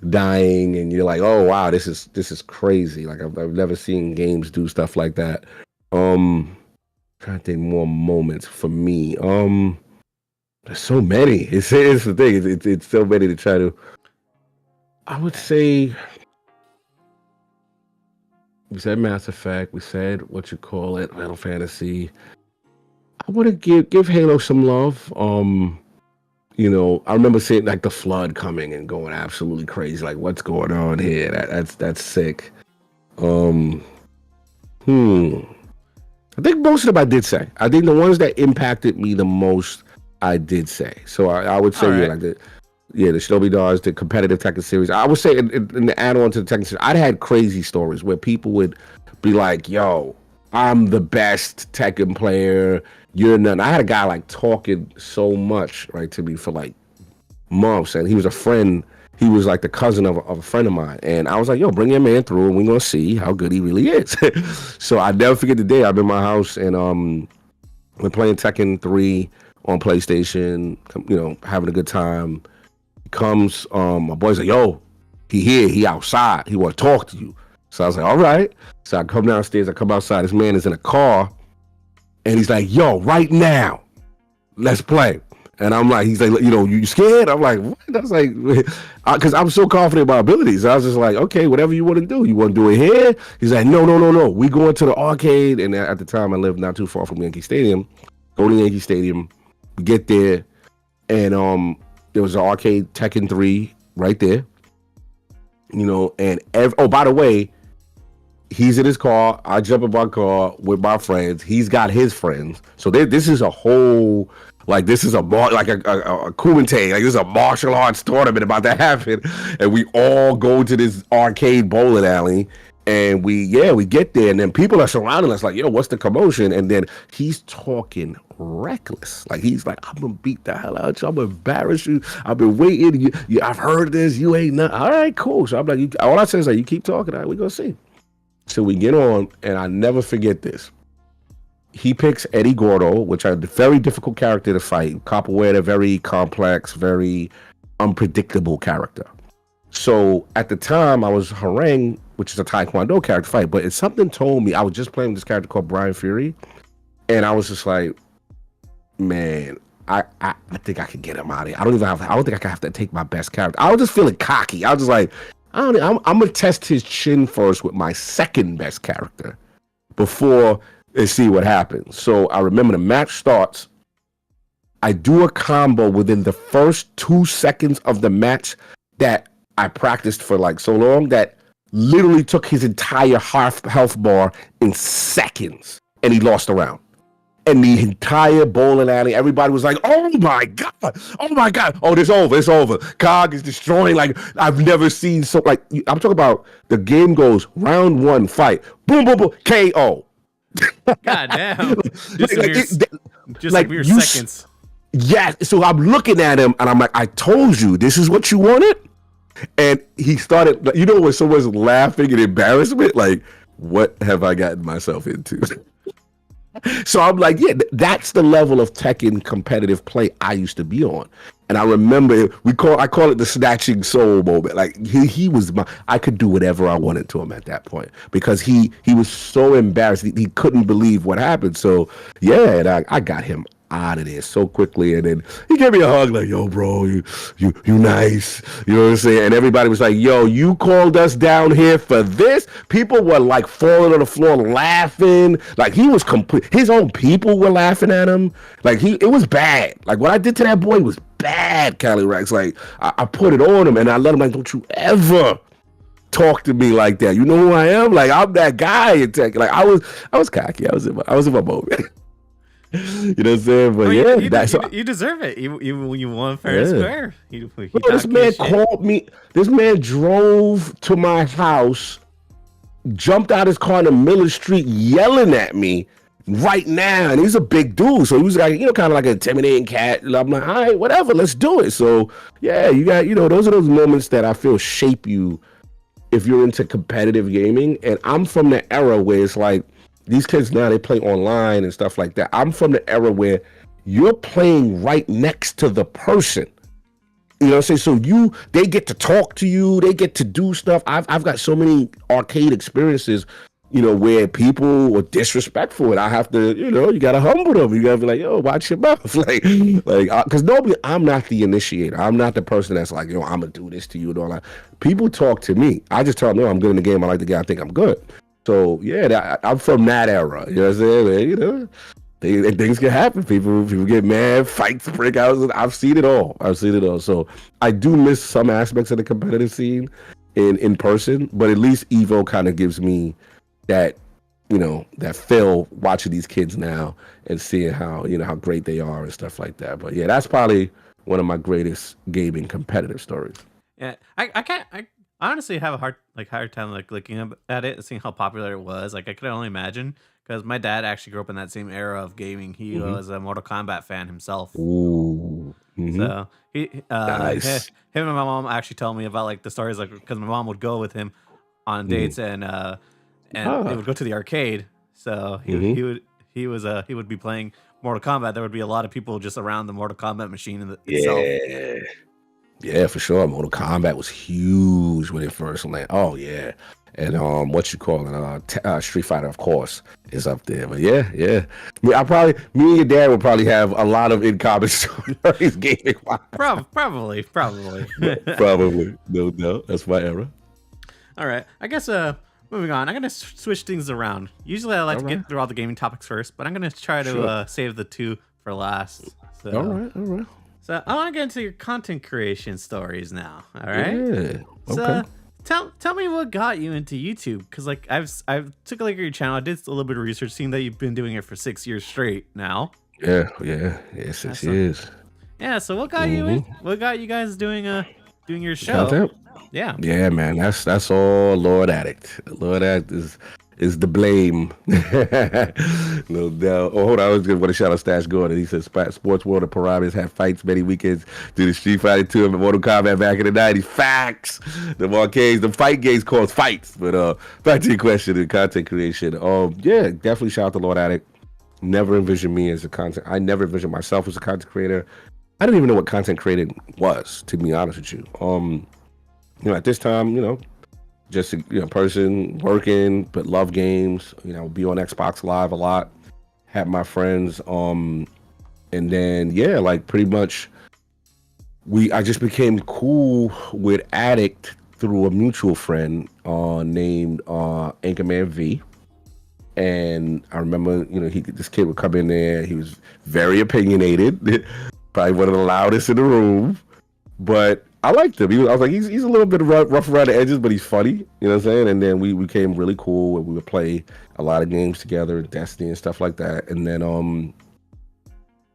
dying, and you're like, oh wow, this is crazy. Like I've never seen games do stuff like that. Trying to think more moments for me. There's so many. It's the thing. It's so many to try to. I would say we said Mass Effect. We said Final Fantasy. I want to give Halo some love. I remember seeing like the flood coming and going absolutely crazy. Like, what's going on here? That's sick. I think most of them I did say. I think the ones that impacted me the most, I did say. So I would say, right. The Shinobi Dawn, the competitive Tekken series. I would say in the add-on to the Tekken series, I'd had crazy stories where people would be like, yo, I'm the best Tekken player. You're none. I had a guy like talking so much right to me for like months, and he was a friend. He was like the cousin of a friend of mine, and I was like, "Yo, bring your man through, and we're gonna see how good he really is." So I never forget the day I'm in my house, and we're playing Tekken 3 on PlayStation. Having a good time. Comes, my boy's like, "Yo, he outside. He want to talk to you." So I was like, "All right." So I come downstairs. I come outside. This man is in a car. And he's like, yo, right now, let's play. And I'm like, he's like, you scared? I'm like, what? I was like, because I'm so confident in my abilities. I was just like, okay, whatever you want to do. You want to do it here? He's like, no. We going to the arcade. And at the time, I lived not too far from Yankee Stadium. Go to Yankee Stadium. We get there. And there was an arcade, Tekken 3, right there. And by the way, he's in his car. I jump in my car with my friends. He's got his friends. So this is a whole, like, this is a Kumite. Like, this is a martial arts tournament about to happen. And we all go to this arcade bowling alley. And we get there. And then people are surrounding us like, yo, what's the commotion? And then he's talking reckless. Like, he's like, I'm going to beat the hell out of you. I'm going to embarrass you. I've been waiting. I've heard this. You ain't nothing. All right, cool. So I'm like, all I say is like, you keep talking. All right, we're going to see. So we get on, and I never forget this. He picks Eddie Gordo, which are a very difficult character to fight. Capoeira, very complex, very unpredictable character. So at the time, I was Harang, which is a Taekwondo character fight, but it's something told me, I was just playing with this character called Brian Fury, and I was just like, man, I think I can get him out of here. I don't think I have to take my best character. I was just feeling cocky. I was just like, I'm going to test his chin first with my second best character before and see what happens. So I remember the match starts. I do a combo within the first 2 seconds of the match that I practiced for like so long that literally took his entire health bar in seconds, and he lost the round. And the entire bowling alley, everybody was like, oh my God, oh, it's over. Cog is destroying, like, I've never seen so, like, I'm talking about the game goes round 1 fight, boom, KO. God damn. Just like mere seconds. Yeah, so I'm looking at him, and I'm like, I told you, this is what you wanted? And he started, when someone's laughing in embarrassment, like, what have I gotten myself into? So I'm like, yeah, that's the level of Tekken competitive play I used to be on. And I remember I call it the snatching soul moment. Like he was I could do whatever I wanted to him at that point because he was so embarrassed. He couldn't believe what happened. So yeah, and I got him out of there so quickly, and then he gave me a hug like, yo bro, you nice, you know what I'm saying? And everybody was like, yo, you called us down here for this? People were like falling on the floor laughing, like he was complete. His own people were laughing at him, like it was bad. Like what I did to that boy was bad, Cali Rex. Like I put it on him and I let him like, don't you ever talk to me like that. You know who I am? Like I'm that guy in tech. Like I was cocky. I was in my moment. You know what I'm saying? But you deserve it. You won fair and square. This man called me. This man drove to my house, jumped out his car in the middle of the street, yelling at me right now. And he's a big dude, so he was like, kind of like an intimidating cat. And I'm like, all right, whatever, let's do it. So yeah, you got, those are those moments that I feel shape you if you're into competitive gaming. And I'm from the era where it's like, these kids now, they play online and stuff like that. I'm from the era where you're playing right next to the person. You know what I'm saying? So they get to talk to you, they get to do stuff. I've got so many arcade experiences, where people were disrespectful, and I have to, you gotta humble them. You gotta be like, yo, watch your mouth, like, because I'm not the initiator. I'm not the person that's like, I'm gonna do this to you and all that. People talk to me. I just tell them, no, I'm good in the game. I like the guy. I think I'm good. So yeah, I'm from that era. You know what I'm saying? Things can happen. People get mad, fights break out. I've seen it all. So I do miss some aspects of the competitive scene in person, but at least Evo kind of gives me that, that feel watching these kids now and seeing how, how great they are and stuff like that. But yeah, that's probably one of my greatest gaming competitive stories. Yeah, I honestly have a hard time looking at it and seeing how popular it was. Like I could only imagine because my dad actually grew up in that same era of gaming. He was a Mortal Kombat fan himself. Ooh. Mm-hmm. So nice. Him and my mom actually tell me about the stories because my mom would go with him on dates and they would go to the arcade. So he would be playing Mortal Kombat. There would be a lot of people just around the Mortal Kombat machine itself. Yeah, for sure. Mortal Kombat was huge when it first landed. Oh yeah, and Street Fighter, of course, is up there. But yeah. Me and your dad would probably have a lot of in common stories gaming wise. Probably. Probably, no doubt. That's my era. All right, I guess moving on. I'm gonna switch things around. Usually, I like to get through all the gaming topics first, but I'm gonna try to save the two for last. So. All right. So I want to get into your content creation stories now. All right. Yeah. Okay. So tell me what got you into YouTube, because I've took a look at your channel. I did a little bit of research, seeing that you've been doing it for 6 years straight now. Yeah. 6 years. Yeah. So what got you in? What got you guys doing your show? Content? Yeah. Yeah, man. That's all Lord Addict. Lord Addict is the blame. No doubt. Oh, hold on. I was just want to shout out Stash Gordon. He said Sports World of Piranhas had fights many weekends due to Street Fighter 2 and Mortal Kombat back in the 90s. Facts. The arcades, the fight games called fights. But back to your question in content creation. Yeah, definitely shout out to Lord Addict. Never envisioned me as I never envisioned myself as a content creator. I didn't even know what content creating was, to be honest with you. At this time, just a person working, but love games, be on Xbox Live a lot, have my friends, and then pretty much I just became cool with Addict through a mutual friend named Anchorman V. And I remember, this kid would come in there, he was very opinionated, probably one of the loudest in the room, but I liked him. I was like, he's a little bit rough around the edges, but he's funny. You know what I'm saying? And then we became really cool, and we would play a lot of games together, Destiny and stuff like that. And then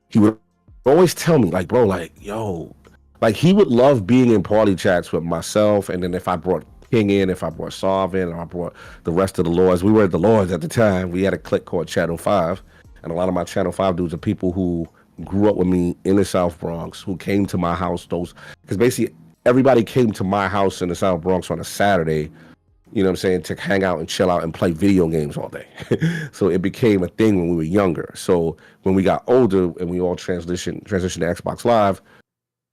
he would always tell me, like, bro, like, yo, like he would love being in party chats with myself. And then if I brought King in, if I brought Sarv in, or I brought the rest of the Lords, we were the Lords at the time. We had a clique called Channel 5, and a lot of my Channel 5 dudes are people who grew up with me in the South Bronx, who came to my house because basically everybody came to my house in the South Bronx on a Saturday you know what I'm saying, to hang out and chill out and play video games all day. So it became a thing when we were younger. So when we got older and we all transitioned to Xbox Live,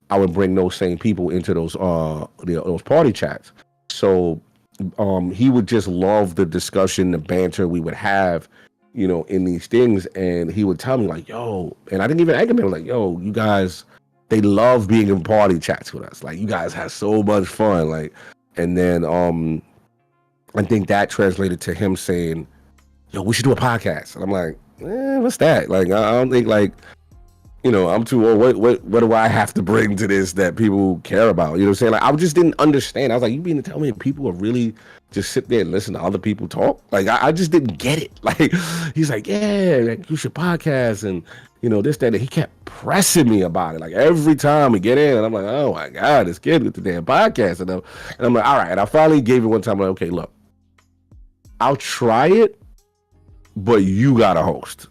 I would bring those same people into those party chats. So he would just love the discussion, the banter we would have, you know, in these things. And he would tell me like, yo, and I didn't even anger him, like, yo, you guys, they love being in party chats with us. Like, you guys have so much fun. Like, and then I think that translated to him saying, yo, we should do a podcast. And I'm like, what's that? Like, I don't think, like, you know, I'm too old. What do I have to bring to this that people care about? You know what I'm saying? Like, I just didn't understand. I was like, you mean to tell me people are really just sit there and listen to other people talk? Like, I just didn't get it. Like, he's like, yeah, like, you should podcast and, you know, this, that. And he kept pressing me about it. Like, every time we get in, and I'm like, oh my God, this kid with the damn podcast. And I'm like, all right. And I finally gave it one time. I'm like, okay, look, I'll try it, but you got to host.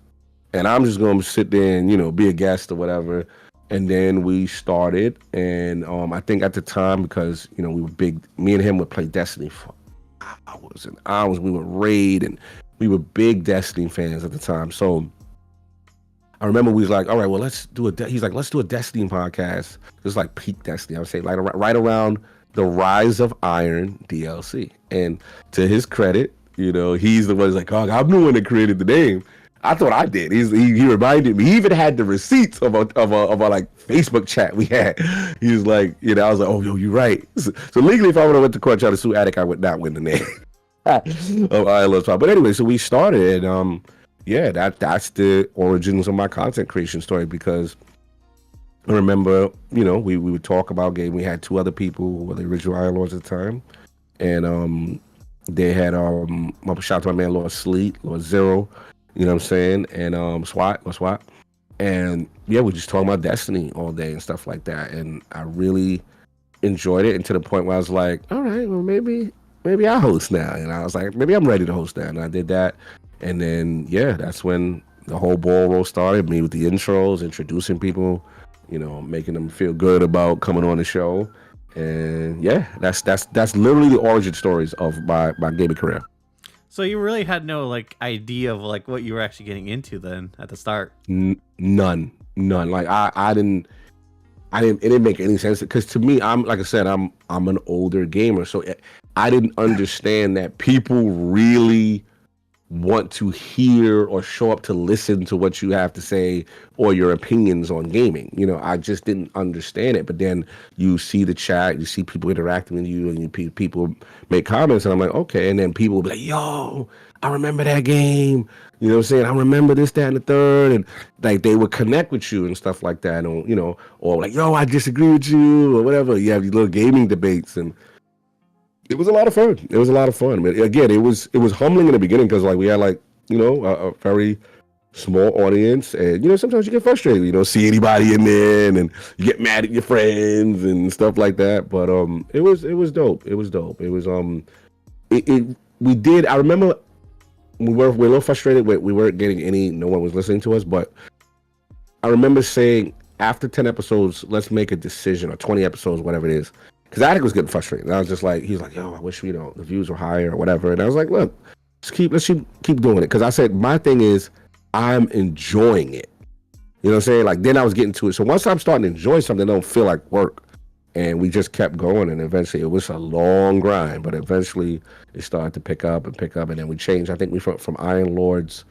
And I'm just going to sit there and, you know, be a guest or whatever. And then we started. And I think at the time, because, you know, we were big, me and him would play Destiny for hours and hours. We would raid, and we were big Destiny fans at the time. So I remember we was like, all right, well, let's do he's like, let's do a Destiny podcast. It was like peak Destiny. I would say like right around the Rise of Iron DLC. And to his credit, you know, he's the one who's like, oh, I'm the one that created the name. I thought I did. He reminded me. He even had the receipts of a like Facebook chat we had. He was like, you know, I was like, oh, yo, you're right. So legally, if I would have went to court trying to sue Attic, I would not win the name of Iron Lord's Power. But anyway, so we started, and yeah, that's the origins of my content creation story. Because I remember, you know, we would talk about game. We had two other people who were the original Iron Lords at the time, and they had shout out to my man Lord Sleet, Lord Zero. You know what I'm saying? And SWAT. And yeah, we just talking about Destiny all day and stuff like that. And I really enjoyed it, and to the point where I was like, all right, well, maybe I host now. And I was like, maybe I'm ready to host now. And I did that. And then, yeah, that's when the whole ball roll started. Me with the intros, introducing people, you know, making them feel good about coming on the show. And yeah, that's literally the origin stories of my gaming career. So you really had no like idea of like what you were actually getting into then at the start? None. Like it didn't make any sense, because to me, I'm an older gamer, so I didn't understand that people really want to hear or show up to listen to what you have to say or your opinions on gaming. You know, I just didn't understand it. But then you see the chat, you see people interacting with you, and people make comments, and I'm like, okay. And then people will be like, yo, I remember that game. You know what I'm saying? I remember this, that, and the third. And like, they would connect with you and stuff like that. Or, you know, or like, yo, I disagree with you or whatever. You have these little gaming debates, and it was a lot of fun. But again, it was humbling in the beginning, because like we had like, you know, a very small audience, and you know, sometimes you get frustrated, you know, see anybody in there, and you get mad at your friends and stuff like that. But it was dope. It was I remember we were a little frustrated. We weren't getting no one was listening to us, but I remember saying, after 10 episodes, let's make a decision, or 20 episodes, whatever it is. Because Attic was getting frustrated. And I was just like, he's like, yo, I wish, you know, the views were higher or whatever. And I was like, look, let's keep doing it. Because I said, my thing is, I'm enjoying it. You know what I'm saying? Like, then I was getting to it. So once I'm starting to enjoy something, it don't feel like work. And we just kept going. And eventually, it was a long grind. But eventually, it started to pick up. And then we changed. I think we from Iron Lords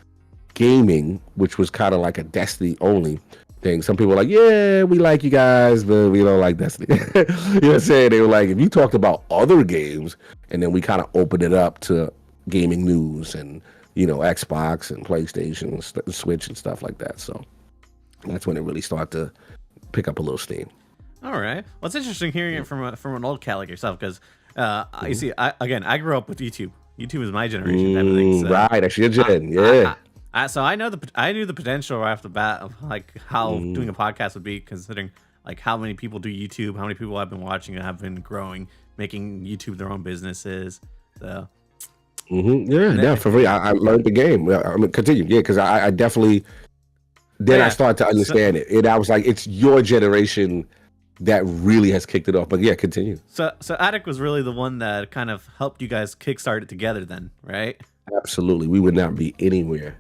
Gaming, which was kind of like a Destiny only thing. Some people were like, yeah, we like you guys, but we don't like Destiny. You know what I'm saying? They were like, if you talked about other games, and then we kind of opened it up to gaming news and, you know, Xbox and PlayStation and Switch and stuff like that. So that's when it really started to pick up a little steam. All right. Well, it's interesting hearing it from an old cat like yourself, because you see, I grew up with YouTube. YouTube is my generation type of thing. So, right, that's your gen, yeah. So I knew the potential right off the bat of like how doing a podcast would be, considering like how many people do YouTube, how many people have been watching and have been growing, making YouTube their own businesses. So yeah, for free. I learned the game. I mean, continue, yeah, because I definitely. Then I started to understand it, and I was like, it's your generation that really has kicked it off. But yeah, continue. So Attic was really the one that kind of helped you guys kickstart it together then, right? Absolutely. We would not be anywhere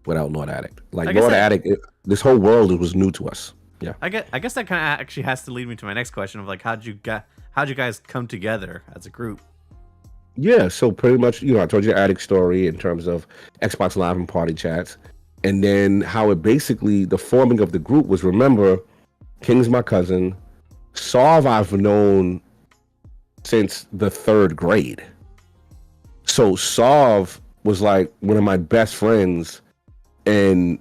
without Lord Attic. Like Lord Attic, this whole world was new to us. Yeah. I guess that kind of actually has to lead me to my next question of like how'd you guys come together as a group? Yeah, so pretty much, I told you Attic story in terms of Xbox Live and party chats. And then how it basically, the forming of the group was, remember, King's my cousin. Sarv I've known since the 3rd grade. So Sarv was like one of my best friends, and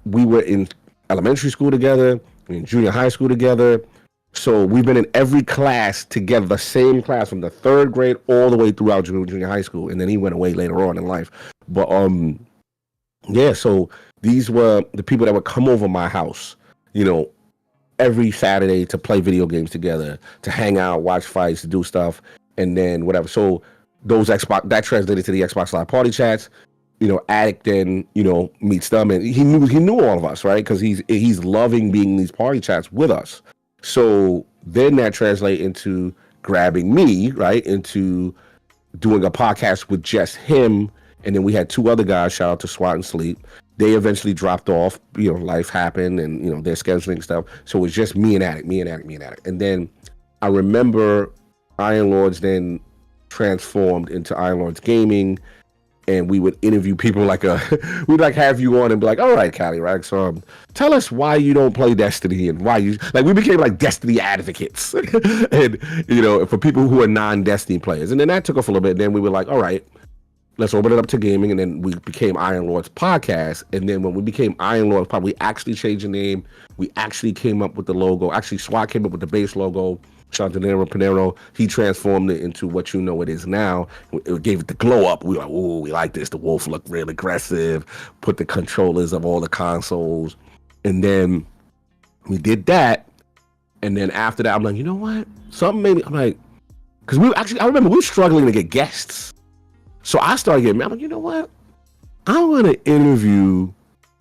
we were in elementary school together, in junior high school together. So we've been in every class together, the same class from the 3rd grade all the way throughout junior high school. And then he went away later on in life. But yeah, so these were the people that would come over my house, every Saturday to play video games together, to hang out, watch fights, to do stuff, and then whatever. So those Xbox, that translated to the Xbox Live party chats. Attic then, meets them, and he knew all of us, right? Because he's loving being in these party chats with us. So then that translates into grabbing me, right, into doing a podcast with just him. And then we had 2 other guys, shout out to SWAT and Sleep. They eventually dropped off, life happened and, they're scheduling stuff. So it was just me and Attic. And then I remember Iron Lords then transformed into Iron Lords Gaming. And we would interview people we'd have you on and be like, all right, Callie, right? So tell us why you don't play Destiny and why you, we became Destiny advocates. And, for people who are non-Destiny players. And then that took off a little bit. And then we were like, all right, let's open it up to gaming. And then we became Iron Lords Podcast. And then when we became Iron Lords Podcast, we actually changed the name. We actually came up with the logo. Actually, SWAT came up with the base logo. Shout out to Nero Pinero. He transformed it into what it is now. It gave it the glow up. We were like, ooh, we like this. The wolf looked real aggressive. Put the controllers of all the consoles. And then we did that. And then after that, I'm like, you know what? Something made me, I'm like, because I remember we were struggling to get guests. So I started getting, I'm like, you know what? I'm going to interview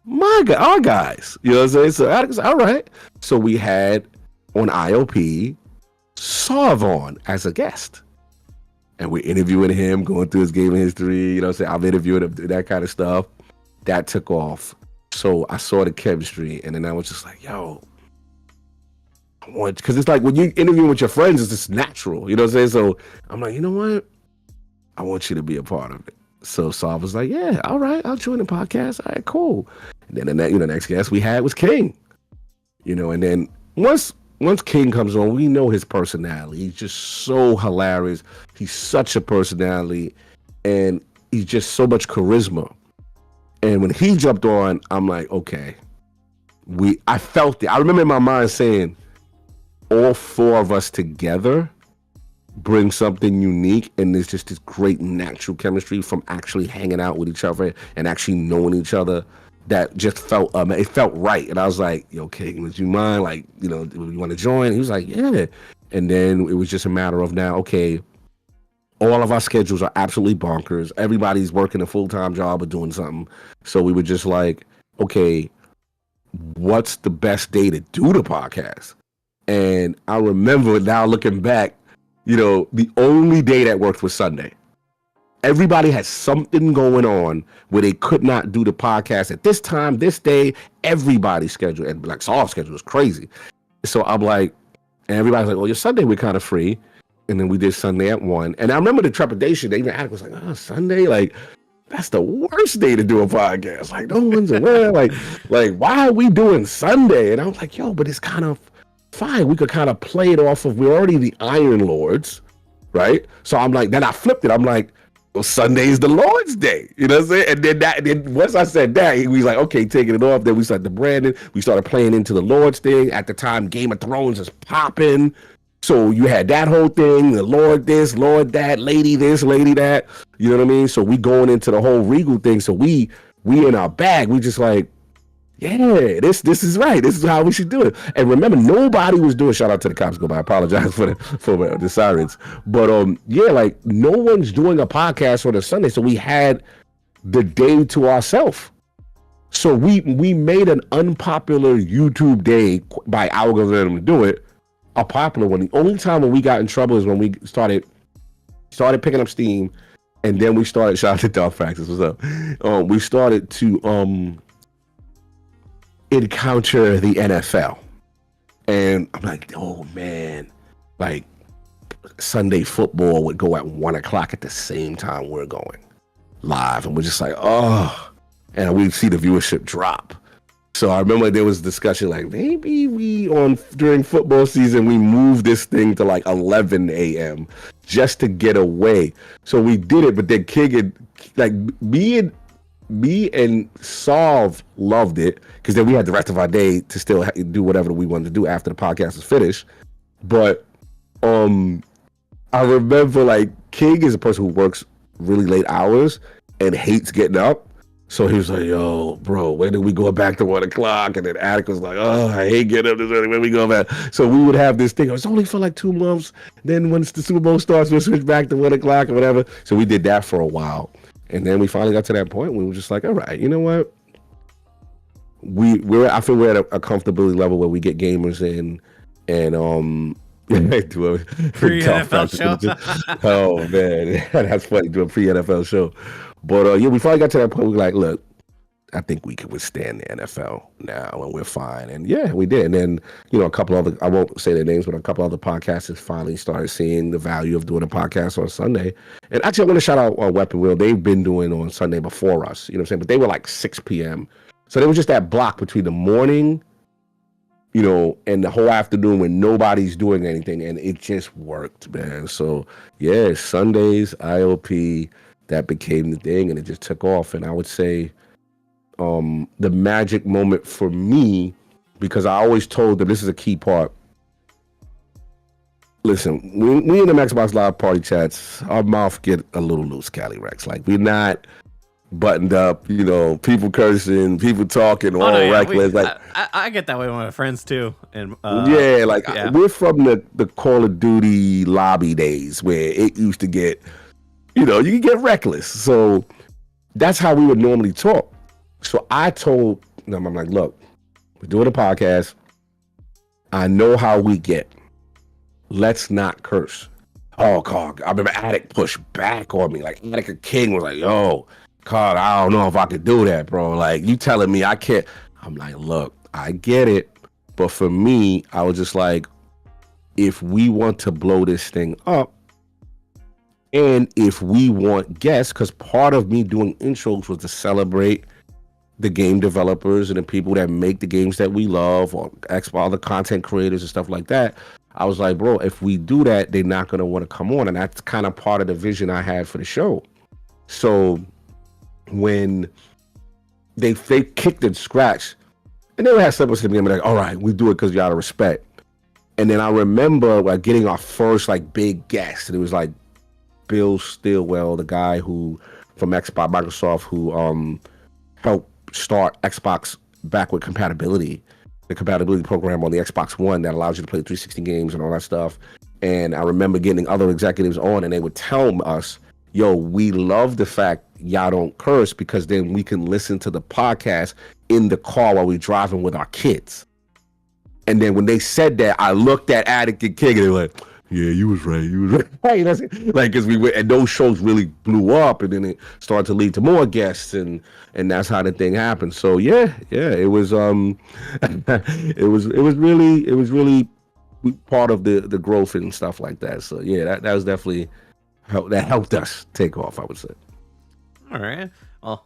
our guys. You know what I'm saying? So I was all right. So we had on IOP, Sarv on as a guest, and we're interviewing him, going through his gaming history. I'm interviewing him, that kind of stuff. That took off. So I saw the chemistry, and then I was just like, yo, because it's like when you interviewing with your friends, it's just natural. You know what I'm saying? So I'm like, you know what? I want you to be a part of it. So Sarv was like, yeah, all right, I'll join the podcast. All right, cool. And then the next guest we had was King. And then once King comes on, we know his personality. He's just so hilarious. He's such a personality, and he's just so much charisma. And when he jumped on, I'm like, okay, I felt it. I remember in my mind saying, all 4 of us together bring something unique, and there's just this great natural chemistry from actually hanging out with each other and actually knowing each other. That just felt, it felt right. And I was like, yo, King, would you mind? You want to join? He was like, yeah. And then it was just a matter of now, okay, all of our schedules are absolutely bonkers. Everybody's working a full-time job or doing something. So we were just like, okay, what's the best day to do the podcast? And I remember now looking back, the only day that worked was Sunday. Everybody had something going on where they could not do the podcast at this time, this day. Everybody's schedule, and Sarv's schedule was crazy. So I'm like, and everybody's like, well, your Sunday we're kind of free. And then we did Sunday at 1. And I remember the trepidation. They even Attic was like, oh, Sunday? That's the worst day to do a podcast. No one's aware. Why are we doing Sunday? And I was like, yo, but it's kind of fine. We could kind of play it off of, we're already the Iron Lords, right? So I'm like, then I flipped it. I'm like, well, Sunday is the Lord's Day. You know what I'm saying? And then once I said that, he was like, okay, taking it off. Then we started the branding. We started playing into the Lord's thing. At the time, Game of Thrones is popping. So you had that whole thing, the Lord this, Lord that, lady this, lady that. You know what I mean? So we going into the whole Regal thing. So we in our bag. We just like, yeah, this is right. This is how we should do it. And remember, nobody was doing. Shout out to the cops. Go by. I apologize for the sirens. But no one's doing a podcast on a Sunday. So we had the day to ourselves. So we made an unpopular YouTube day by algorithm to do it, a popular one. The only time when we got in trouble is when we started picking up steam, and then we started. Shout out to Dog Practice. What's up? We started to encounter the NFL, and I'm like, oh man, like Sunday football would go at 1:00 at the same time we're going live, and we're just like, oh, and we'd see the viewership drop. So I remember there was discussion like maybe during football season we moved this thing to like 11 a.m. just to get away. So we did it, but then King like me and Solve loved it because then we had the rest of our day to still do whatever we wanted to do after the podcast was finished. But I remember like King is a person who works really late hours and hates getting up. So he was like, yo, bro, when are we going back to 1:00? And then Attic was like, oh, I hate getting up this early. When we go back? So we would have this thing. It's only for like 2 months. Then once the Super Bowl starts, we'll switch back to 1:00 or whatever. So we did that for a while. And then we finally got to that point where we were just like, all right, you know what? I feel we're at a comfortability level where we get gamers in and do a pre-NFL show. Oh man, that's funny. Do a pre-NFL show. But yeah, we finally got to that point. We were like, look, I think we can withstand the NFL now, and we're fine. And yeah, we did. And then a couple other, I won't say their names, but a couple other podcasters finally started seeing the value of doing a podcast on Sunday. And actually, I want to shout out Weapon Wheel. They've been doing on Sunday before us. You know what I'm saying? But they were like 6 p.m. So there was just that block between the morning, and the whole afternoon when nobody's doing anything, and it just worked, man. So yeah, Sundays, IOP, that became the thing, and it just took off. And I would say the magic moment for me, because I always told them this is a key part. Listen, we in the Xbox Live party chats, our mouth get a little loose, Cali Rex. Like, we're not buttoned up, people cursing, people talking, all reckless. I get that way with my friends too. And we're from the Call of Duty lobby days where it used to get, you can get reckless. So that's how we would normally talk. So I told them, I'm like, look, we're doing a podcast. I know how we get. Let's not curse. Oh, God, I remember Attic pushed back on me. Like, Attic and King was like, yo, God, I don't know if I could do that, bro. Like, you telling me I can't. I'm like, look, I get it. But for me, I was just like, if we want to blow this thing up, and if we want guests, because part of me doing intros was to celebrate the game developers and the people that make the games that we love, or all the content creators and stuff like that. I was like, bro, if we do that, they're not going to want to come on. And that's kind of part of the vision I had for the show. So when they kicked and scratched, and they would have something to me, I'm like, all right, we do it because you out of respect. And then I remember getting our first big guest, and it was like Bill Stillwell, the guy who from Microsoft, who helped start Xbox backward compatibility, the compatibility program on the Xbox One that allows you to play 360 games and all that stuff. And I remember getting other executives on, and they would tell us, yo, we love the fact y'all don't curse, because then we can listen to the podcast in the car while we're driving with our kids. And then when they said that, I looked at Attic and King, and they were like, yeah, you was right. Hey, that's it. Like, because we went, and those shows really blew up, and then it started to lead to more guests, and that's how the thing happened. So yeah, it was it was really part of the growth and stuff like that. So yeah, that was definitely that helped us take off, I would say. All right, well,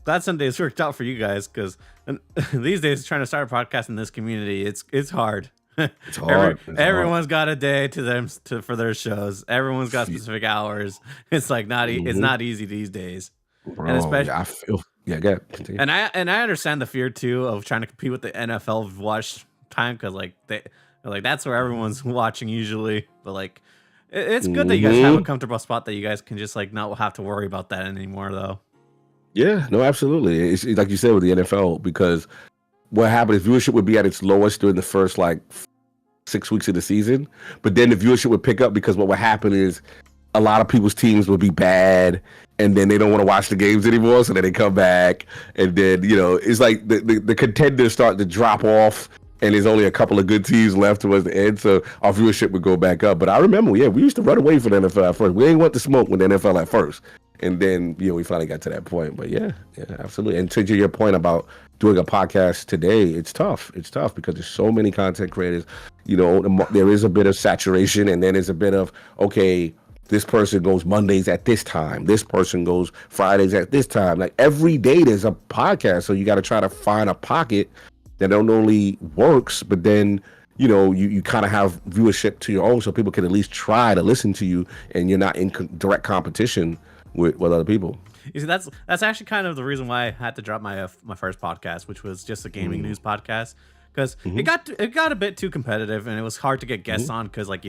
glad Sundays worked out for you guys, because these days trying to start a podcast in this community, it's hard. It's hard. Everyone's got a day for their shows. Everyone's got specific hours. It's like it's not easy these days. Bro, and especially, I feel go ahead. And I understand the fear too of trying to compete with the NFL watch time, because that's where everyone's watching usually. But it's good that you guys have a comfortable spot that you guys can just not have to worry about that anymore, though. Yeah, no, absolutely. It's like you said with the NFL, because what happened is viewership would be at its lowest during the first 6 weeks of the season, but then the viewership would pick up, because what would happen is a lot of people's teams would be bad, and then they don't want to watch the games anymore, so then they come back, and then it's like the contenders start to drop off, and there's only a couple of good teams left towards the end, so our viewership would go back up. But I remember, we used to run away from the NFL at first. We didn't want to smoke with the NFL at first, and then we finally got to that point. But yeah, absolutely. And to your point about doing a podcast today, it's tough. It's tough because there's so many content creators. There is a bit of saturation, and then there's a bit of, okay, this person goes Mondays at this time. This person goes Fridays at this time. Like every day there's a podcast. So you got to try to find a pocket that not only works, but then, you kind of have viewership to your own, so people can at least try to listen to you and you're not in direct competition with other people. You see, that's actually kind of the reason why I had to drop my first podcast, which was just a gaming news podcast. Because it got a bit too competitive, and it was hard to get guests on because, like,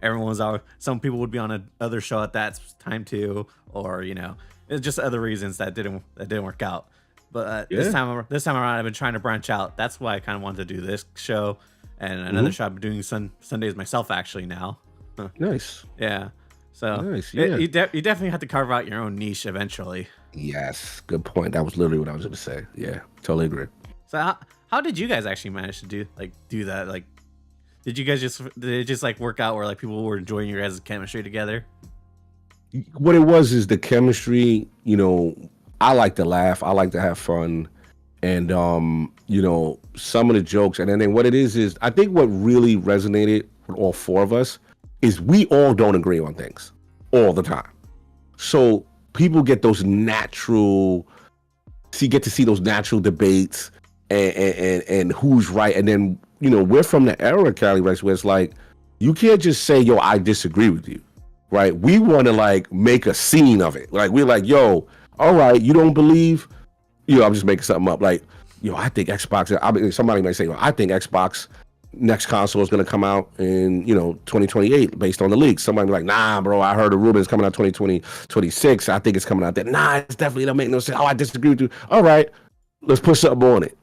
everyone was out. Some people would be on another show at that time too, or it's just other reasons that didn't work out. But this time around, I've been trying to branch out. That's why I kind of wanted to do this show and another show. I've been doing Sundays myself actually now. Nice. Yeah. So nice. Yeah. You definitely have to carve out your own niche eventually. Yes. Good point. That was literally what I was going to say. Yeah. Totally agree. So how did you guys actually manage to do that? Like, did it just like work out where like people were enjoying your guys' chemistry together? What it was is the chemistry. I like to laugh. I like to have fun, and some of the jokes. And then what it is I think what really resonated with all four of us is we all don't agree on things all the time. So people get those natural. So you get to see those natural debates. And who's right, and then we're from the era, Cali Rex, where it's like you can't just say, yo, I disagree with you, right? We want to like make a scene of it. Like we're like, yo, all right, you don't believe, I'm just making something up. Like, I think Xbox. Somebody might say, well, I think Xbox next console is going to come out in 2028 based on the leaks. Somebody be like, nah, bro, I heard the rumor is coming out 2026. I think it's coming out there. Nah, it's definitely don't make no sense. Oh, I disagree with you. All right, let's put something on it.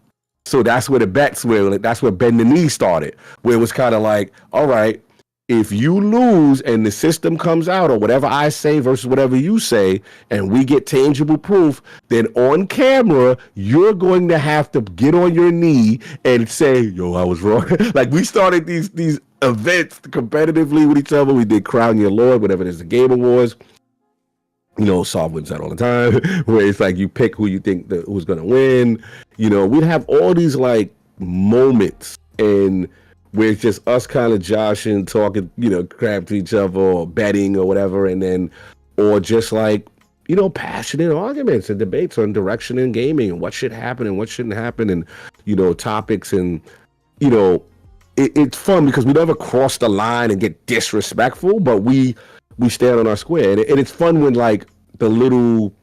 So that's where the bets were. That's where Bend the Knee started, where it was kind of like, all right, if you lose and the system comes out or whatever I say versus whatever you say, and we get tangible proof, then on camera, you're going to have to get on your knee and say, yo, I was wrong. Like we started these events competitively with each other. We did Crown Your Lord, whatever it is, the Game Awards. Solve wins that all the time, where it's like you pick who you think who's going to win. We'd have all these like moments and where it's just us kind of joshing, talking, crap to each other or betting or whatever. And then, or just like, passionate arguments and debates on direction in gaming and what should happen and what shouldn't happen and, topics. And, it's fun because we never cross the line and get disrespectful, but we stand on our square, and it's fun when like the little,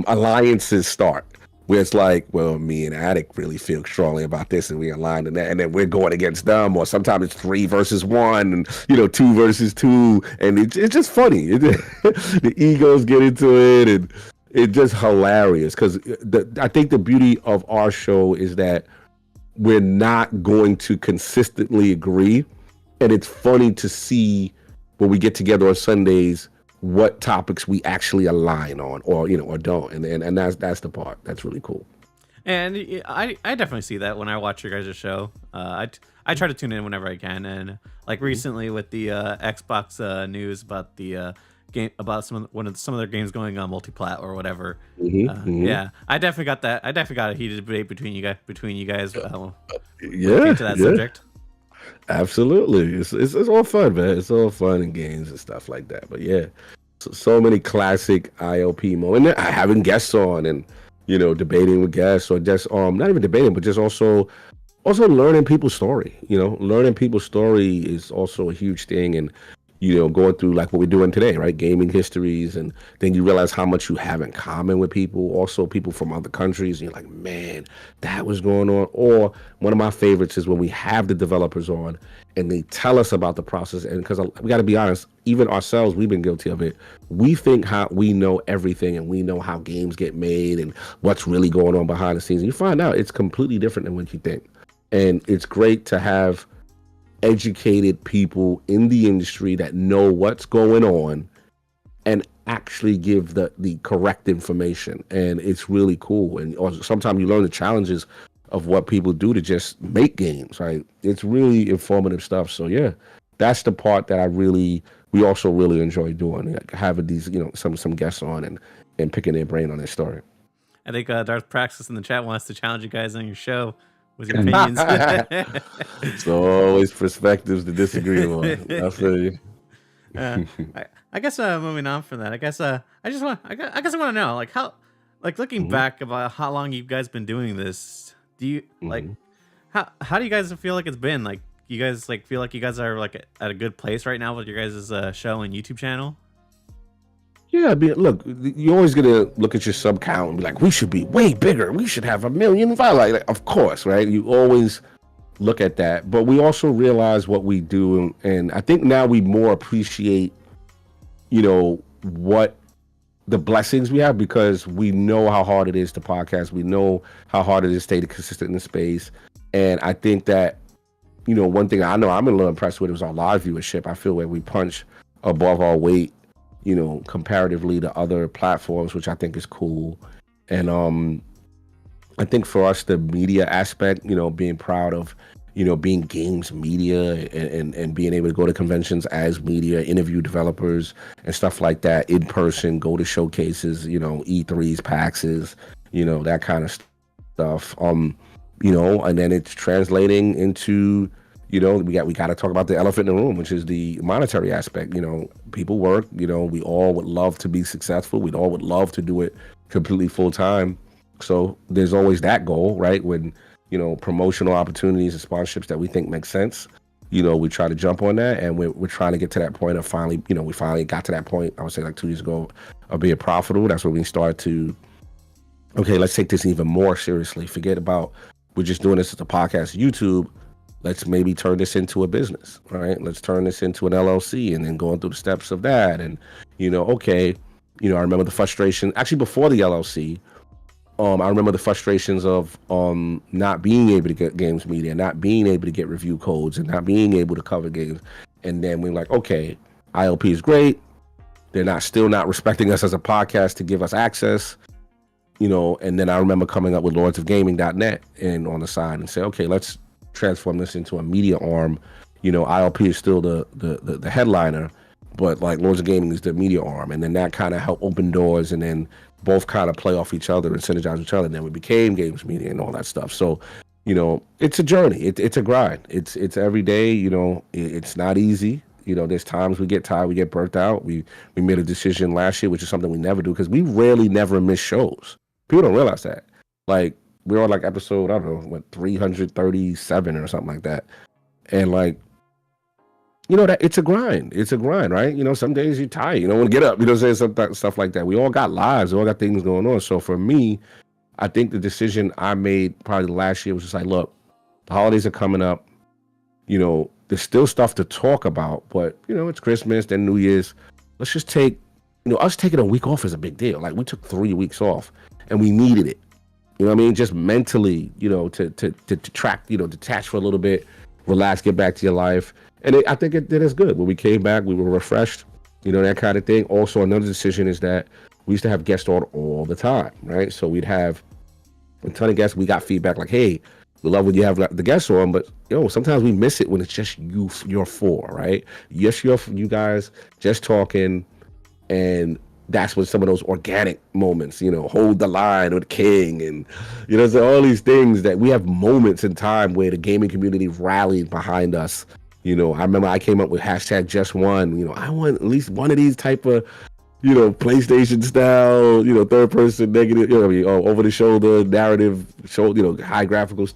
alliances start, where it's like, well, me and Attic really feel strongly about this, and we aligned in that, and then we're going against them, or sometimes it's 3 versus 1, and 2 versus 2, and it's just funny. The egos get into it, and it's just hilarious because I think the beauty of our show is that we're not going to consistently agree, and it's funny to see when we get together on Sundays what topics we actually align on or don't, and that's the part that's really cool. And I definitely see that when I watch your guys' show. I try to tune in whenever I can, and like recently with the Xbox news about the game, about some of their games going on multi-plat or whatever. Yeah, I definitely got that. I definitely got a heated debate between you guys. When it came to that subject. Absolutely. It's all fun, man. It's all fun and games and stuff like that. But yeah, so many classic ILP moments. And having guests on and, debating with guests, or just not even debating, but just also learning people's story. Learning people's story is also a huge thing. And, going through like what we're doing today, right? Gaming histories. And then you realize how much you have in common with people, also people from other countries. And you're like, man, that was going on. Or one of my favorites is when we have the developers on and they tell us about the process. And because we got to be honest, even ourselves, we've been guilty of it. We think how we know everything and we know how games get made and what's really going on behind the scenes. And you find out it's completely different than what you think. And it's great to have educated people in the industry that know what's going on and actually give the correct information. And it's really cool. And sometimes you learn the challenges of what people do to just make games, right? It's really informative stuff. So yeah, that's the part that we also really enjoy doing, like having these, some guests on and picking their brain on their story. I think Darth Praxis in the chat wants to challenge you guys on your show with your opinions. So always perspectives to disagree on. I feel you. I guess moving on from that, I guess I want to know, like, how, like, looking back about how long you guys been doing this, do you like how do you guys feel like it's been? Like, you guys like feel like you guys are like at a good place right now with your guys' show and YouTube channel? Yeah, I mean, look, you're always gonna look at your sub count and be like, we should be way bigger. We should have 1 million followers. Like, of course, right? You always look at that, but we also realize what we do, and I think now we more appreciate, what the blessings we have, because we know how hard it is to podcast. We know how hard it is to stay consistent in the space, and I think that, one thing I know I'm a little impressed with is our live viewership. I feel like we punch above our weight, comparatively to other platforms, which I think is cool. And I think for us, the media aspect, being proud of, being games media and being able to go to conventions as media, interview developers and stuff like that in person, go to showcases, E3s, PAXs, that kind of stuff. And then it's translating into, we got to talk about the elephant in the room, which is the monetary aspect. People work, we all would love to be successful. We'd all would love to do it completely full time. So there's always that goal, right? When, promotional opportunities and sponsorships that we think make sense, we try to jump on that. And we're trying to get to that point of finally, we finally got to that point, I would say like 2 years ago, of being profitable. That's when we started to, okay, let's take this even more seriously. Forget about, we're just doing this as a podcast, YouTube. Let's maybe turn this into a business, right? Let's turn this into an LLC, and then going through the steps of that. And, okay, I remember the frustration, actually before the LLC, I remember the frustrations of not being able to get games media, not being able to get review codes, and not being able to cover games. And then we're like, okay, ILP is great. They're still not respecting us as a podcast to give us access, and then I remember coming up with lordsofgaming.net and on the side and say, okay, let's transform this into a media arm. ILP is still the headliner, but like Lords of Gaming is the media arm, and then that kind of helped open doors, and then both kind of play off each other and synergize each other, and then we became Games Media and all that stuff. So it's a journey, it's a grind, it's every day. It's not easy. There's times we get tired, we get burnt out. We made a decision last year, which is something we never do, because we never miss shows. People don't realize that. Like, we're on like episode, I don't know, 337 or something like that. And like, that it's a grind. It's a grind, right? Some days you're tired. You don't want to get up. Stuff like that. We all got lives. We all got things going on. So for me, I think the decision I made probably last year was just like, look, the holidays are coming up. There's still stuff to talk about, but it's Christmas, then New Year's. Let's just take, us taking a week off is a big deal. Like, we took 3 weeks off and we needed it. Just mentally, to track, detach for a little bit, relax, get back to your life. And I think it did us good. When we came back, we were refreshed, that kind of thing. Also, another decision is that we used to have guests on all the time, right? So we'd have a ton of guests. We got feedback like, hey, we love when you have the guests on, but sometimes we miss it when it's just you're four, right? Yes, you guys just talking, and that's when some of those organic moments, hold the line with King, and so all these things that we have moments in time where the gaming community rallied behind us. I remember I came up with #JustOne. I want at least one of these type of, PlayStation style, third person negative, over the shoulder narrative, high graphical,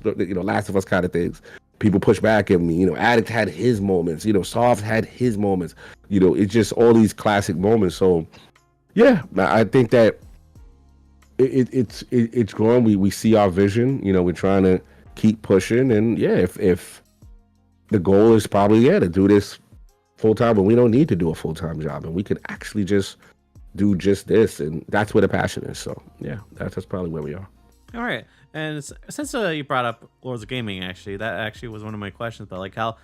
Last of Us kind of things. People push back at me. Addict had his moments. Soft had his moments. It's just all these classic moments. So yeah, I think that it's growing. We see our vision. We're trying to keep pushing, and yeah, if the goal is probably to do this full time, but we don't need to do a full time job, and we could actually just do just this, and that's where the passion is. So yeah, that's probably where we are. All right, and since you brought up Lords of Gaming, actually, that actually was one of my questions. But like, how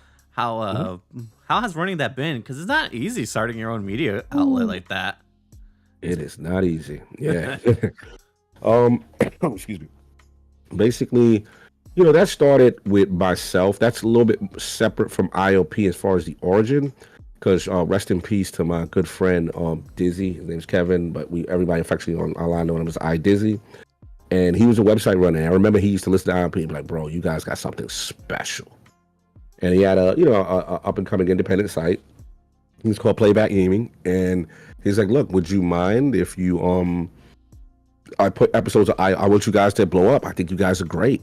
has running that been? Because it's not easy starting your own media outlet like that. It is not easy. Yeah. Excuse me. Basically, that started with myself. That's a little bit separate from IOP as far as the origin. Because rest in peace to my good friend Dizzy. His name's Kevin, but everybody affectionately online know him as iDizzy. And he was a website runner. I remember he used to listen to IOP and be like, bro, you guys got something special. And he had a up and coming independent site. It was called Playback Gaming. And he's like, look, would you mind if you I put episodes of I want you guys to blow up. I think you guys are great.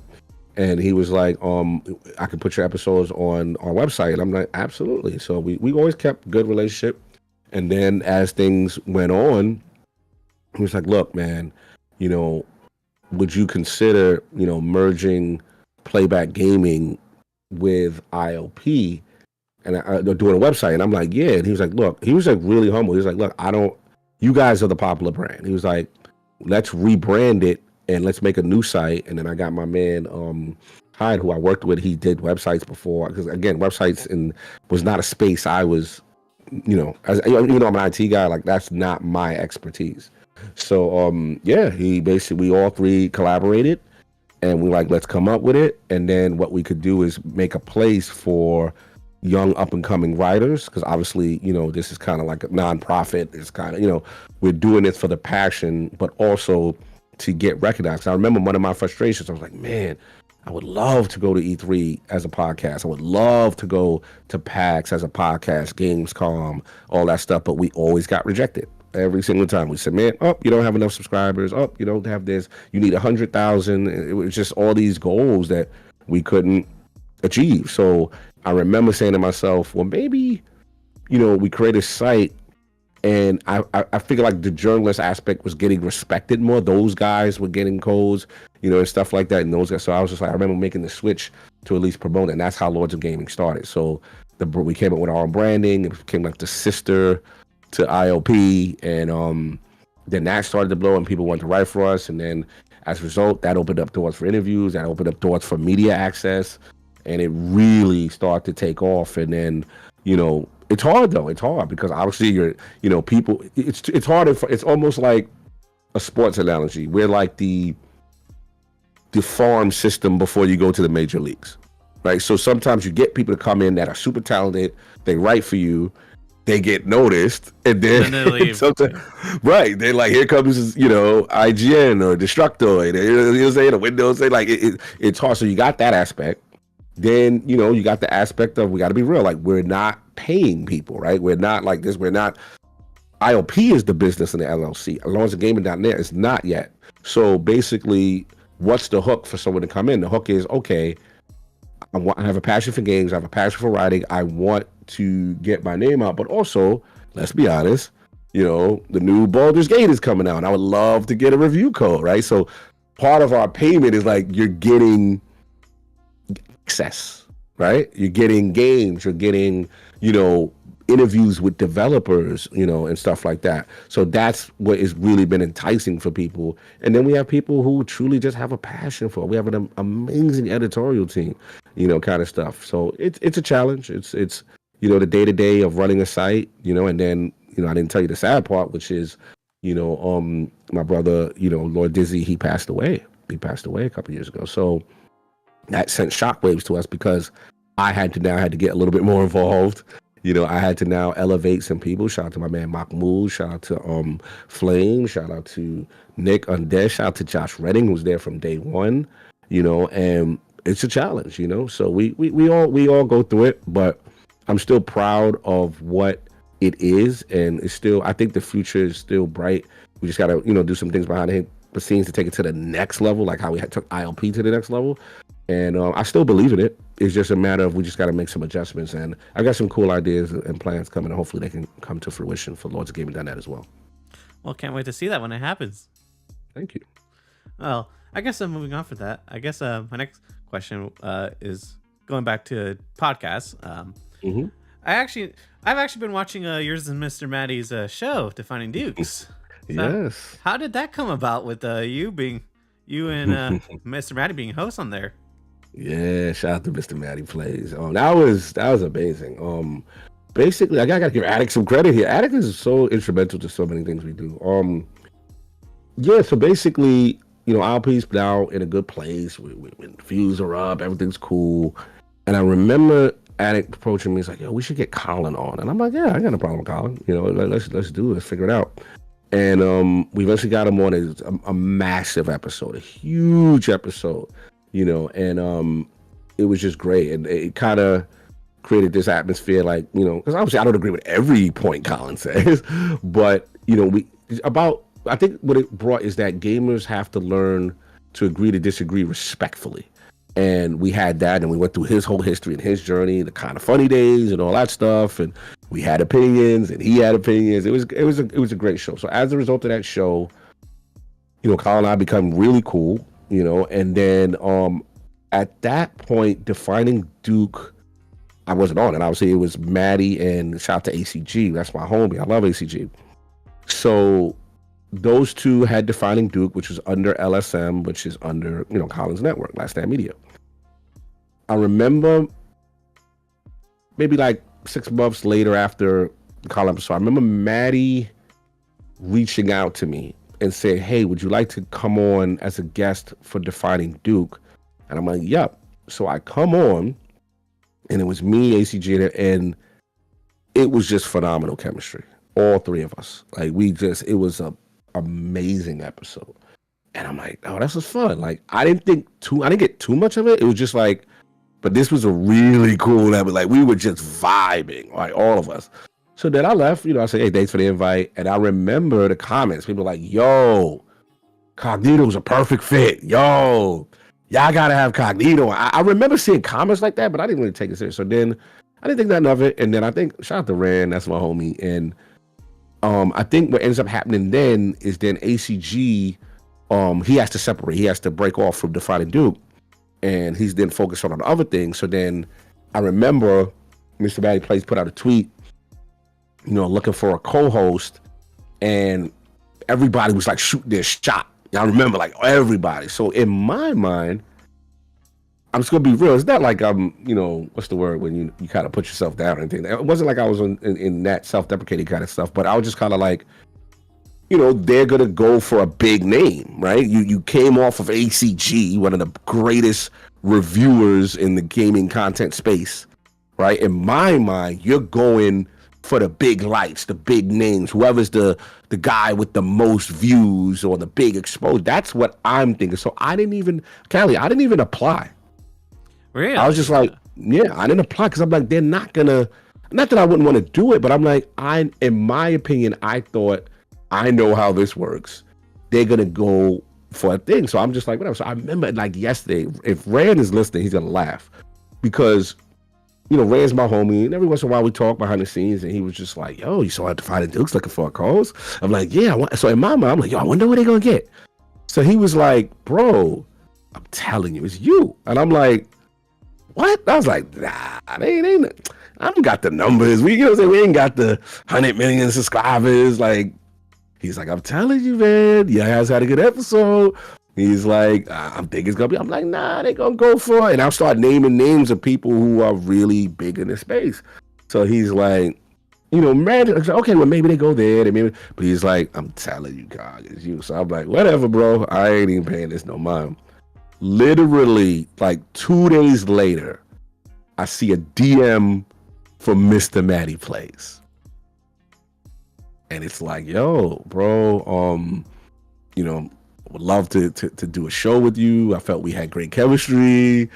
And he was like, I can put your episodes on our website. And I'm like, absolutely. So we always kept good relationship. And then as things went on, he was like, look, man, would you consider, merging Playback Gaming with IOP and doing a website? And I'm like, yeah. And he was like, look, he was like really humble. He was like, look, you guys are the popular brand. He was like, let's rebrand it and let's make a new site. And then I got my man, Hyde, who I worked with. He did websites before. Because again, websites was not a space I was, even though I'm an IT guy, like that's not my expertise. So, we all three collaborated and we like, let's come up with it. And then what we could do is make a place for young up and coming writers. Cause obviously, this is kind of like a nonprofit. It's kind of, we're doing this for the passion, but also to get recognized. I remember one of my frustrations. I was like, man, I would love to go to E3 as a podcast. I would love to go to PAX as a podcast, Gamescom, all that stuff. But we always got rejected. Every single time we said, man, you don't have enough subscribers. You don't have this. You need 100,000. It was just all these goals that we couldn't achieve. So I remember saying to myself, well, maybe, we create a site. And I figure like the journalist aspect was getting respected more. Those guys were getting codes, and stuff like that. And those guys. So I was just like, I remember making the switch to at least promote it. And that's how Lords of Gaming started. So we came up with our own branding. It became like the sister to IOP. And then that started to blow and people wanted to write for us. And then as a result, that opened up doors for interviews. That opened up doors for media access. And it really started to take off. And then, it's hard though. It's hard because obviously people. It's hard. It's almost like a sports analogy. We're like the farm system before you go to the major leagues, right? So sometimes you get people to come in that are super talented. They write for you. They get noticed, and then they leave. Right? They're like, here comes IGN or Destructoid. The Windows. They like it's hard. So you got that aspect. Then you got the aspect of we got to be real. Like we're not paying people, right? We're not like this. We're not. IOP is the business in the LLC. Lords of Gaming.net is not yet. So basically, what's the hook for someone to come in? The hook is okay. I have a passion for games. I have a passion for writing. I want to get my name out, but also, let's be honest, the new Baldur's Gate is coming out, and I would love to get a review code, right? So part of our payment is like you're getting access, right? You're getting games, you're getting, interviews with developers, and stuff like that. So that's what has really been enticing for people. And then we have people who truly just have a passion for it. We have an amazing editorial team, kind of stuff. So it's a challenge. It's the day-to-day of running a site, and then, I didn't tell you the sad part, which is, my brother, Lord Dizzy, he passed away. He passed away a couple years ago. So that sent shockwaves to us because I had to get a little bit more involved. I had to now elevate some people. Shout out to my man Mahmoud. Shout out to Flame. Shout out to Nick Undead. Shout out to Josh Redding, who's there from day one. And it's a challenge. So we all go through it, but I'm still proud of what it is, and it's still. I think the future is still bright. We just gotta do some things behind the scenes to take it to the next level, like how we took ILP to the next level. And I still believe in it. It's just a matter of we just got to make some adjustments. And I got some cool ideas and plans coming. And hopefully they can come to fruition for Lords of Gaming.net as well. Well, can't wait to see that when it happens. Thank you. Well, I guess I'm moving on for that. I guess my next question is going back to podcasts. I've actually been watching yours and Mr. Maddie's show, Defining Dukes. So yes. How did that come about with you and Mr. Maddie being hosts on there? Yeah, shout out to Mr. Maddie Plays. That was amazing. Basically, I gotta give Attic some credit here. Attic is so instrumental to so many things we do. So basically, our piece now in a good place. When views are up, everything's cool. And I remember Addict approaching me. He's like, "Yo, we should get Colin on." And I'm like, "Yeah, I got no problem with Colin. Let's do it. Let's figure it out." And we eventually got him on a massive episode, a huge episode, and it was just great. And it kind of created this atmosphere, like, because obviously I don't agree with every point Colin says, but, I think what it brought is that gamers have to learn to agree to disagree respectfully. And we had that, and we went through his whole history and his journey, the kind of funny days and all that stuff. And we had opinions, and he had opinions. It was a great show. So as a result of that show, Colin and I become really cool, and then at that point, Defining Duke, I wasn't on it. Obviously, it was Maddie and shout out to ACG. That's my homie. I love ACG. So those two had Defining Duke, which was under LSM, which is under Colin's network, Last Stand Media. I remember maybe like 6 months later after the Colin episode, I remember Maddie reaching out to me and saying, "Hey, would you like to come on as a guest for Defining Duke?" And I'm like, "Yep." So I come on, and it was me, ACG, and it was just phenomenal chemistry. All three of us. Like, it was a amazing episode. And I'm like, "Oh, this was fun." Like, I didn't get too much of it. It was just like, but this was a really cool episode. Like, we were just vibing, like, all of us. So then I left, I said, "Hey, thanks for the invite." And I remember the comments. People were like, "Yo, Cognito's a perfect fit. Yo, y'all gotta have Cognito." I remember seeing comments like that, but I didn't really take it serious. So then I didn't think nothing of it. And then I think, shout out to Rand, that's my homie. And I think what ends up happening then is then ACG, he has to separate. He has to break off from Defining Duke. And he's then focused on other things. So then I remember Mr. Batty Plays put out a tweet, looking for a co-host, and everybody was like shooting their shot. I remember, like, everybody. So in my mind, I'm just gonna be real. It's not like I'm, what's the word when you kind of put yourself down or anything. It wasn't like I was in that self-deprecating kind of stuff, but I was just kind of like, they're gonna go for a big name, right? You came off of ACG, one of the greatest reviewers in the gaming content space, right? In my mind, you're going for the big lights, the big names, whoever's the guy with the most views or the big exposure. That's what I'm thinking. So I didn't even apply. Really? I was just like, yeah, I didn't apply because I'm like, they're not gonna, not that I wouldn't want to do it, but I'm like, in my opinion, I thought, I know how this works. They're gonna go for a thing. So I'm just like, whatever. So I remember, like, yesterday, if Rand is listening, he's gonna laugh because, Rand's my homie, and every once in a while we talk behind the scenes, and he was just like, "Yo, you saw Defining Duke's looking for a cause?" I'm like, "Yeah." So in my mind, I'm like, "Yo, I wonder what they're gonna get." So he was like, "Bro, I'm telling you, it's you." And I'm like, "What?" I was like, "Nah, they ain't. I don't got the numbers. We ain't got the 100 million subscribers." Like, he's like, "I'm telling you, man. Yeah, has had a good episode." He's like, "I'm thinking it's gonna be." I'm like, "Nah, they gonna go for it." And I'll start naming names of people who are really big in the space. So he's like, man, okay, well, maybe they go there. But he's like, "I'm telling you, God, it's you." So I'm like, whatever, bro. I ain't even paying this no mind. Literally, like 2 days later, I see a DM from Mr. Matty Plays. And it's like, "Yo, bro, would love to do a show with you. I felt we had great chemistry."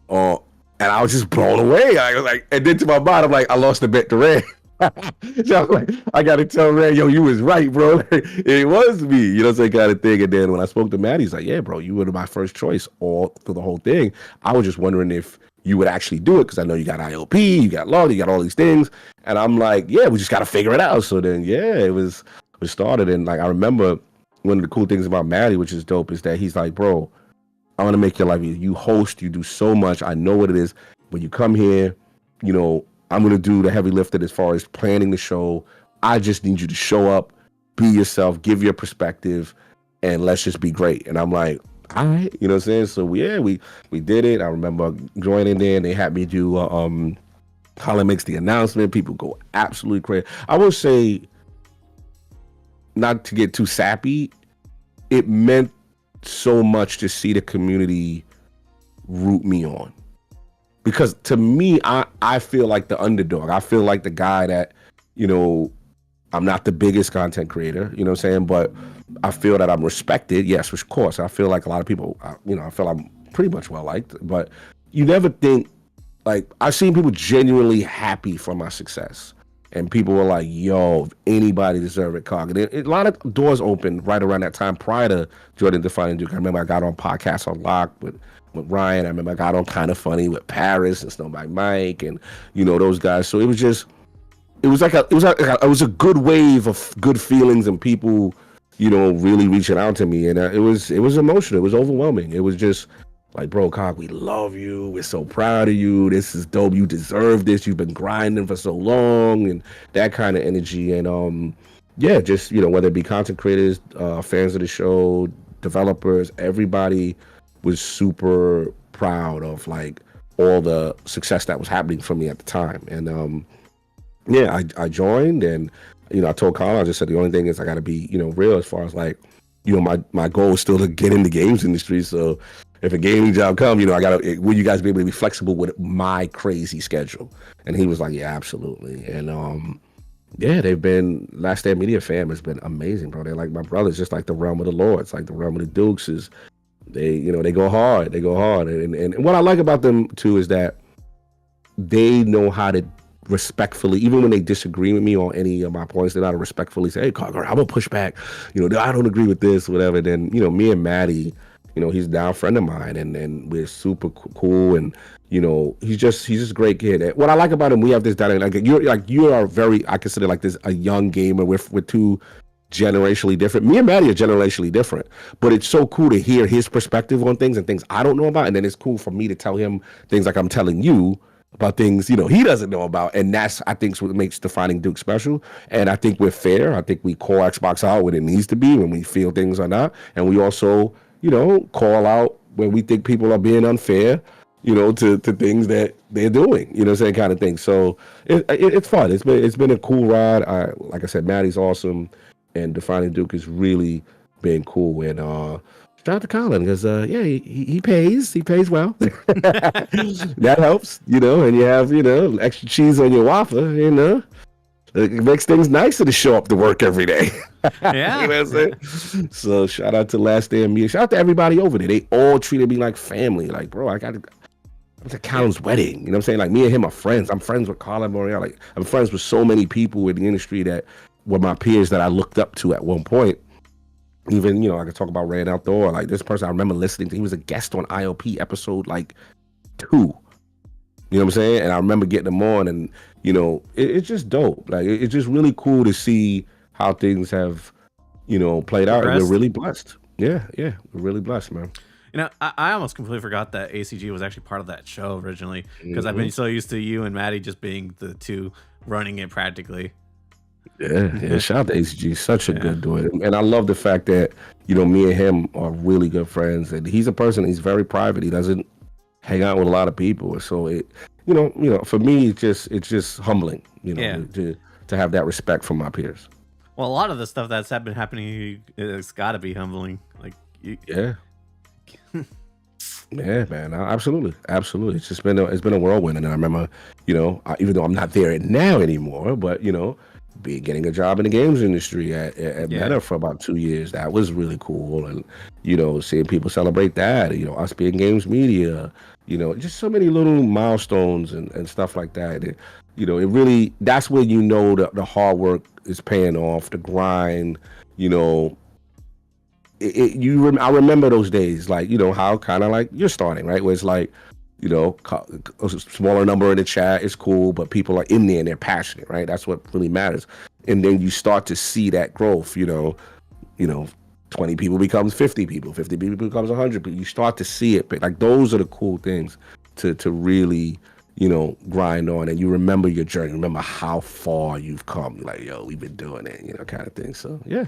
And I was just blown away. I was like, and then to my mind, I'm like, I lost the bet to Ray. So I was like, I got to tell Ray, "Yo, you was right, bro." It was me, so kind of thing. And then when I spoke to Matt, he's like, "Yeah, bro, you were my first choice all through the whole thing. I was just wondering if you would actually do it because I know you got IOP, you got law, you got all these things." And I'm like, "Yeah, we just got to figure it out." So then, yeah, we started. And like, I remember one of the cool things about Maddie, which is dope, is that he's like, "Bro, I want to make your life easy. You host, you do so much. I know what it is. When you come here, I'm going to do the heavy lifting as far as planning the show. I just need you to show up, be yourself, give your perspective, and let's just be great." And I'm like, all right, you know what I'm saying? So yeah, we did it. I remember joining there, and they had me do Colin makes the announcement. People go absolutely crazy. I will say, not to get too sappy, it meant so much to see the community root me on. Because to me, I feel like the underdog. I feel like the guy that, you know, I'm not the biggest content creator, you know what I'm saying? But I feel that I'm respected. Yes, of course. I feel like a lot of people, you know, I feel I'm pretty much well liked. But you never think, like, I've seen people genuinely happy for my success. And people were like, yo, if anybody deserve it, Cog. And a lot of doors opened right around that time prior to Jordan Defining Duke. I remember I got on Podcasts on Lock with Ryan. I remember I got on Kind of Funny with Paris and Snow by Mike and, you know, those guys. So it was just, it was a good wave of good feelings and people, you know, really reaching out to me. And it was emotional. It was overwhelming. It was just like, bro, Cog, we love you. We're so proud of you. This is dope. You deserve this. You've been grinding for so long, and that kind of energy. And yeah, just, you know, whether it be content creators, fans of the show, developers, everybody was super proud of like all the success that was happening for me at the time. And yeah, I joined, and you know, I told Colin, I just said the only thing is I got to be, you know, real as far as like, you know, my goal is still to get in the games industry. So if a gaming job comes, you know, will you guys be able to be flexible with my crazy schedule? And he was like, yeah, absolutely. And yeah, they've been, Last Stand Media fam has been amazing, bro. They're like my brothers, just like the realm of the Lords, like the realm of the Dukes is, you know, they go hard. And what I like about them too is that they know how to respectfully, even when they disagree with me on any of my points, they know how to respectfully say, hey, Cogger, I'm gonna push back. You know, I don't agree with this, whatever. Then, you know, me and Maddie, you know, he's now a friend of mine, and we're super cool, and you know, he's just a great kid. And what I like about him, we have this dynamic. Like you are very, I consider like this a young gamer. We're two generationally different. Me and Maddie are generationally different, but it's so cool to hear his perspective on things and things I don't know about, and then it's cool for me to tell him things like I'm telling you about things, you know, he doesn't know about. And that's, I think, what makes Defining Duke special. And I think we're fair. I think we call Xbox out when it needs to be, when we feel things are not. And we also, you know, call out when we think people are being unfair, you know, to things that they're doing, you know, same kind of thing. So it's fun. It's been a cool ride. Like I said, Maddie's awesome, and Defining Duke has really been cool. And shout out to Colin, because yeah, he pays well. That helps, you know. And you have, you know, extra cheese on your waffle, you know. It makes things nicer to show up to work every day. Yeah. You know what I'm saying? So shout out to Last Stand Media. Shout out to everybody over there. They all treated me like family. Like, bro, I was at Colin's wedding. You know what I'm saying? Like, me and him are friends. I'm friends with Colin Morial. Like, I'm friends with so many people in the industry that were my peers that I looked up to at one point. Even, you know, I could talk about Ran Outdoor. Like, this person I remember listening to, he was a guest on IOP episode like 2. You know what I'm saying? And I remember getting him on, and, you know, it's just dope. Like, it's just really cool to see how things have, you know, played out. And we're really blessed. Yeah, we're really blessed, man. You know, I almost completely forgot that ACG was actually part of that show originally, because I've been so used to you and Maddie just being the two running it practically. Yeah. Shout out to ACG, such a good dude, and I love the fact that, you know, me and him are really good friends, and he's a person. He's very private. He doesn't hang out with a lot of people, so it, you know, for me, it's just humbling, you know, to have that respect from my peers. Well, a lot of the stuff that's been happening, it's got to be humbling. Like, yeah, man, absolutely. It's been a whirlwind, and I remember, you know, even though I'm not there now anymore, but you know, getting a job in the games industry at Meta for about 2 years, that was really cool. And, you know, seeing people celebrate that, you know, us being games media, you know, just so many little milestones and stuff like that. You know, it really, that's when you know the hard work is paying off, the grind, you know. I remember those days, like, you know, how kind of like you're starting, right? Where it's like, you know, a smaller number in the chat is cool, but people are in there and they're passionate, right? That's what really matters. And then you start to see that growth, you know, 20 people becomes 50 people, 50 people becomes 100 people. You start to see it, but like those are the cool things to really, you know, grind on, and you remember your journey, remember how far you've come. Like, yo, we've been doing it, you know, kind of thing. So yeah.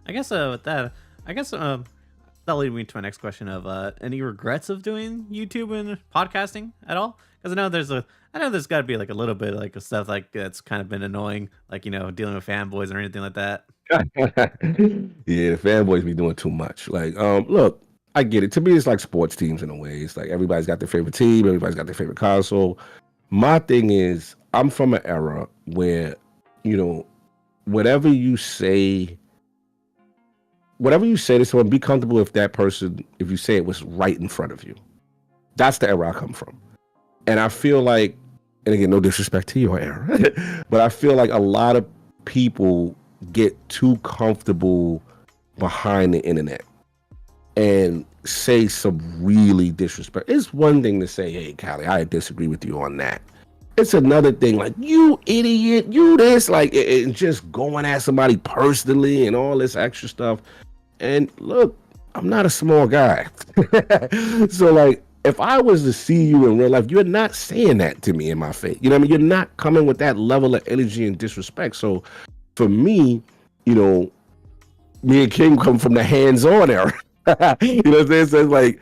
I guess with that, that'll lead me to my next question of any regrets of doing YouTube and podcasting at all? Because I know there's got to be like a little bit like of stuff like that's kind of been annoying, like, you know, dealing with fanboys or anything like that. The fanboys be doing too much. Like, look, I get it. To me, it's like sports teams in a way. It's like everybody's got their favorite team, everybody's got their favorite console. My thing is, I'm from an era where, you know, whatever you say, whatever you say to someone, be comfortable if that person, if you say it was right in front of you. That's the era I come from. And I feel like, and again, no disrespect to your era, but I feel like a lot of people get too comfortable behind the internet and say some really disrespect. It's one thing to say, hey, Callie, I disagree with you on that. It's another thing, like, you idiot, you this, like, and just going at somebody personally and all this extra stuff. And look, I'm not a small guy. So, like, if I was to see you in real life, you're not saying that to me in my face. You know what I mean? You're not coming with that level of energy and disrespect. So, for me, you know, me and King come from the hands-on era. You know what I'm saying? So it's like,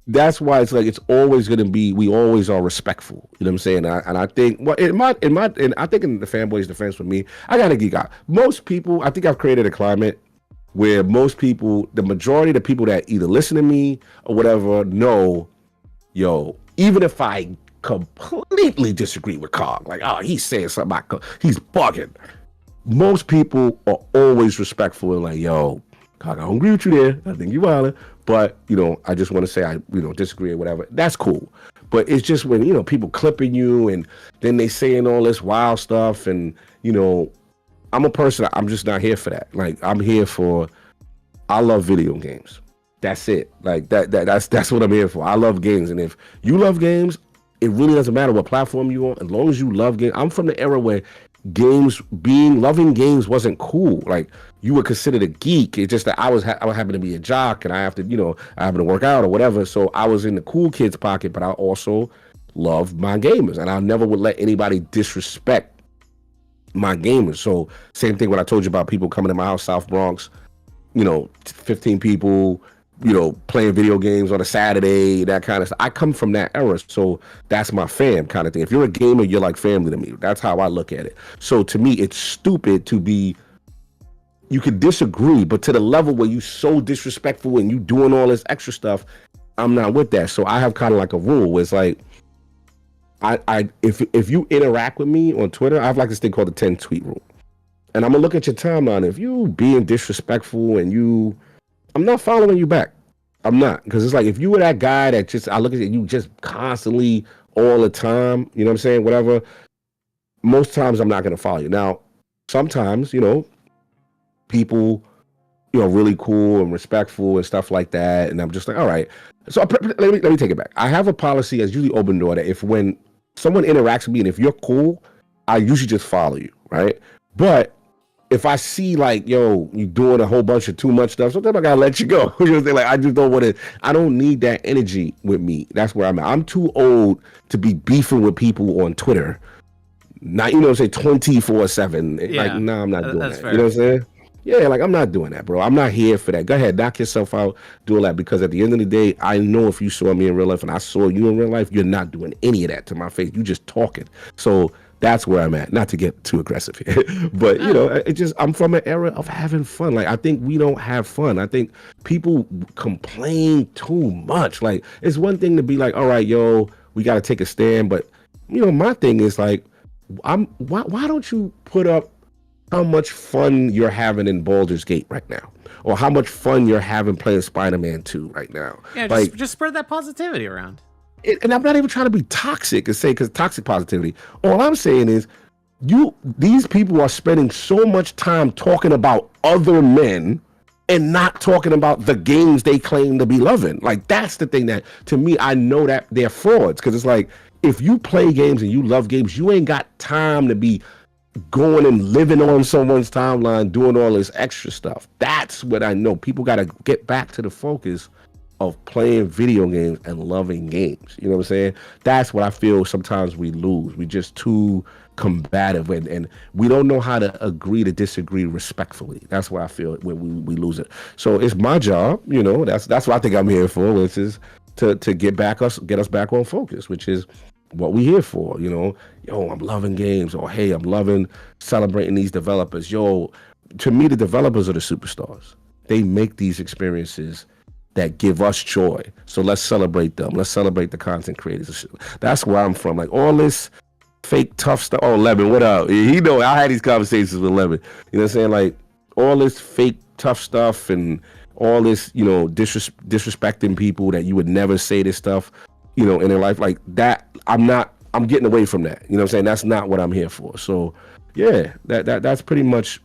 that's why it's like, it's always going to be, we always are respectful. You know what I'm saying? And I think, well, and I think in the fanboys' defense for me, I got to geek out. Most people, I think I've created a climate where most people, the majority of the people that either listen to me or whatever, know, yo, even if I completely disagree with Cog, like, oh, he's saying something, he's bugging. Most people are always respectful and like, yo, Cog, I don't agree with you there. I think you're wilding. But, you know, I just want to say I, you know, disagree or whatever. That's cool. But it's just when, you know, people clipping you and then they saying all this wild stuff and, you know, I'm a person, I'm just not here for that. Like, I'm here for, I love video games. That's it. Like, that's what I'm here for. I love games. And if you love games, it really doesn't matter what platform you're on. As long as you love games. I'm from the era where loving games wasn't cool. Like, you were considered a geek. It's just that I happen to be a jock and I have to, you know, I happen to work out or whatever. So I was in the cool kids pocket, but I also love my gamers. And I never would let anybody disrespect my gamers. So same thing when I told you about people coming to my house, South Bronx, you know, 15 people, you know, playing video games on a Saturday, that kind of stuff. I come from that era, so that's my fam kind of thing. If you're a gamer, you're like family to me. That's how I look at it. So to me, it's stupid to be, you could disagree, but to the level where you so disrespectful and you doing all this extra stuff, I'm not with that. So I have kind of like a rule where it's like, if you interact with me on Twitter, I have like this thing called the 10 tweet rule. And I'm gonna look at your timeline. If you being disrespectful and I'm not following you back. I'm not. Because it's like, if you were that guy that just, I look at you just constantly all the time, you know what I'm saying? Whatever. Most times I'm not going to follow you. Now, sometimes, you know, people, you know, really cool and respectful and stuff like that. And I'm just like, all right. So let me take it back. I have a policy as usually open door that if when someone interacts with me and if you're cool, I usually just follow you, right? But if I see like, yo, you doing a whole bunch of too much stuff, sometimes I gotta let you go. You know what I'm saying? Like, I just don't want to, I don't need that energy with me. That's where I'm at. I'm too old to be beefing with people on Twitter. Not, you know what I'm saying, 24/7. Yeah, like, no, I'm not doing that. Fair. You know what I'm saying? Yeah, like, I'm not doing that, bro. I'm not here for that. Go ahead, knock yourself out, do all that. Because at the end of the day, I know if you saw me in real life and I saw you in real life, you're not doing any of that to my face. You just talking. So that's where I'm at. Not to get too aggressive here, but you know, it just, I'm from an era of having fun. Like, I think we don't have fun. I think people complain too much. Like, it's one thing to be like, all right, yo, we got to take a stand. But, you know, my thing is like, why don't you put up how much fun you're having in Baldur's Gate right now? Or how much fun you're having playing Spider-Man 2 right now? Yeah, like, just spread that positivity around. And I'm not even trying to be toxic and say, because toxic positivity. All I'm saying is, these people are spending so much time talking about other men and not talking about the games they claim to be loving. Like, that's the thing that, to me, I know that they're frauds. Because it's like, if you play games and you love games, you ain't got time to be going and living on someone's timeline, doing all this extra stuff. That's what I know. People got to get back to the focus of playing video games and loving games. You know what I'm saying? That's what I feel sometimes we lose. We just too combative and we don't know how to agree to disagree respectfully. That's why I feel when we lose it. So it's my job, you know, that's what I think I'm here for, which is to get us back on focus, which is what we here for. You know, yo, I'm loving games, or hey, I'm loving celebrating these developers. Yo, to me, the developers are the superstars. They make these experiences that give us joy. So let's celebrate them. Let's celebrate the content creators. That's where I'm from. Like all this fake tough stuff. Oh, Lemon, what up? He know I had these conversations with Lemon. You know what I'm saying? Like all this fake tough stuff and all this, you know, disrespecting people that you would never say this stuff, you know, in their life like that. I'm getting away from that. You know what I'm saying? That's not what I'm here for. So yeah, that's pretty much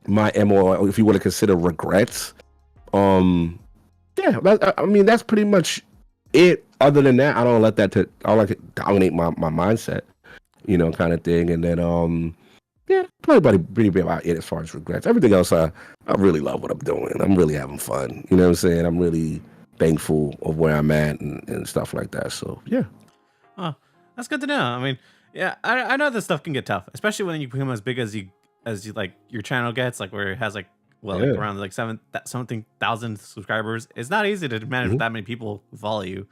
my MO, if you want to consider regrets. Yeah, I mean, that's pretty much it. Other than that, I don't let that I like it dominate my mindset, you know, kind of thing. And then, yeah, probably pretty about it as far as regrets. Everything else, I really love what I'm doing. I'm really having fun. You know what I'm saying? I'm really thankful of where I'm at and stuff like that. So, yeah. Oh, that's good to know. I mean, yeah, I know this stuff can get tough, especially when you become as big as you like your channel gets, like where it has like, well, like around like 7,000 subscribers. It's not easy to manage that many people who follow you.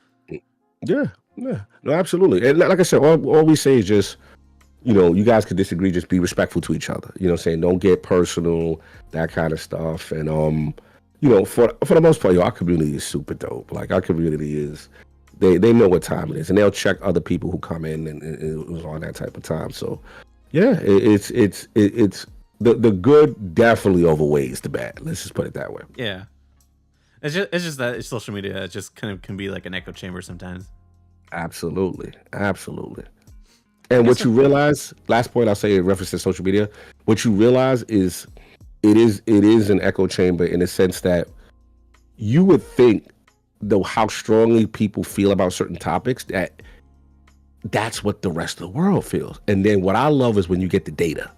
Yeah, no, absolutely. And like I said, all we say is just, you know, you guys can disagree, just be respectful to each other. You know what I'm saying? Don't get personal, that kind of stuff. And you know, for the most part, our community is super dope. Like our community is, they know what time it is, and they'll check other people who come in and it was on that type of time. So yeah, it's the good definitely overweighs the bad. Let's just put it that way. Yeah. It's just that social media just kind of can be like an echo chamber sometimes. Absolutely. And what you realize, last point I'll say in reference to social media, what you realize is it is an echo chamber in the sense that you would think though how strongly people feel about certain topics that's what the rest of the world feels. And then what I love is when you get the data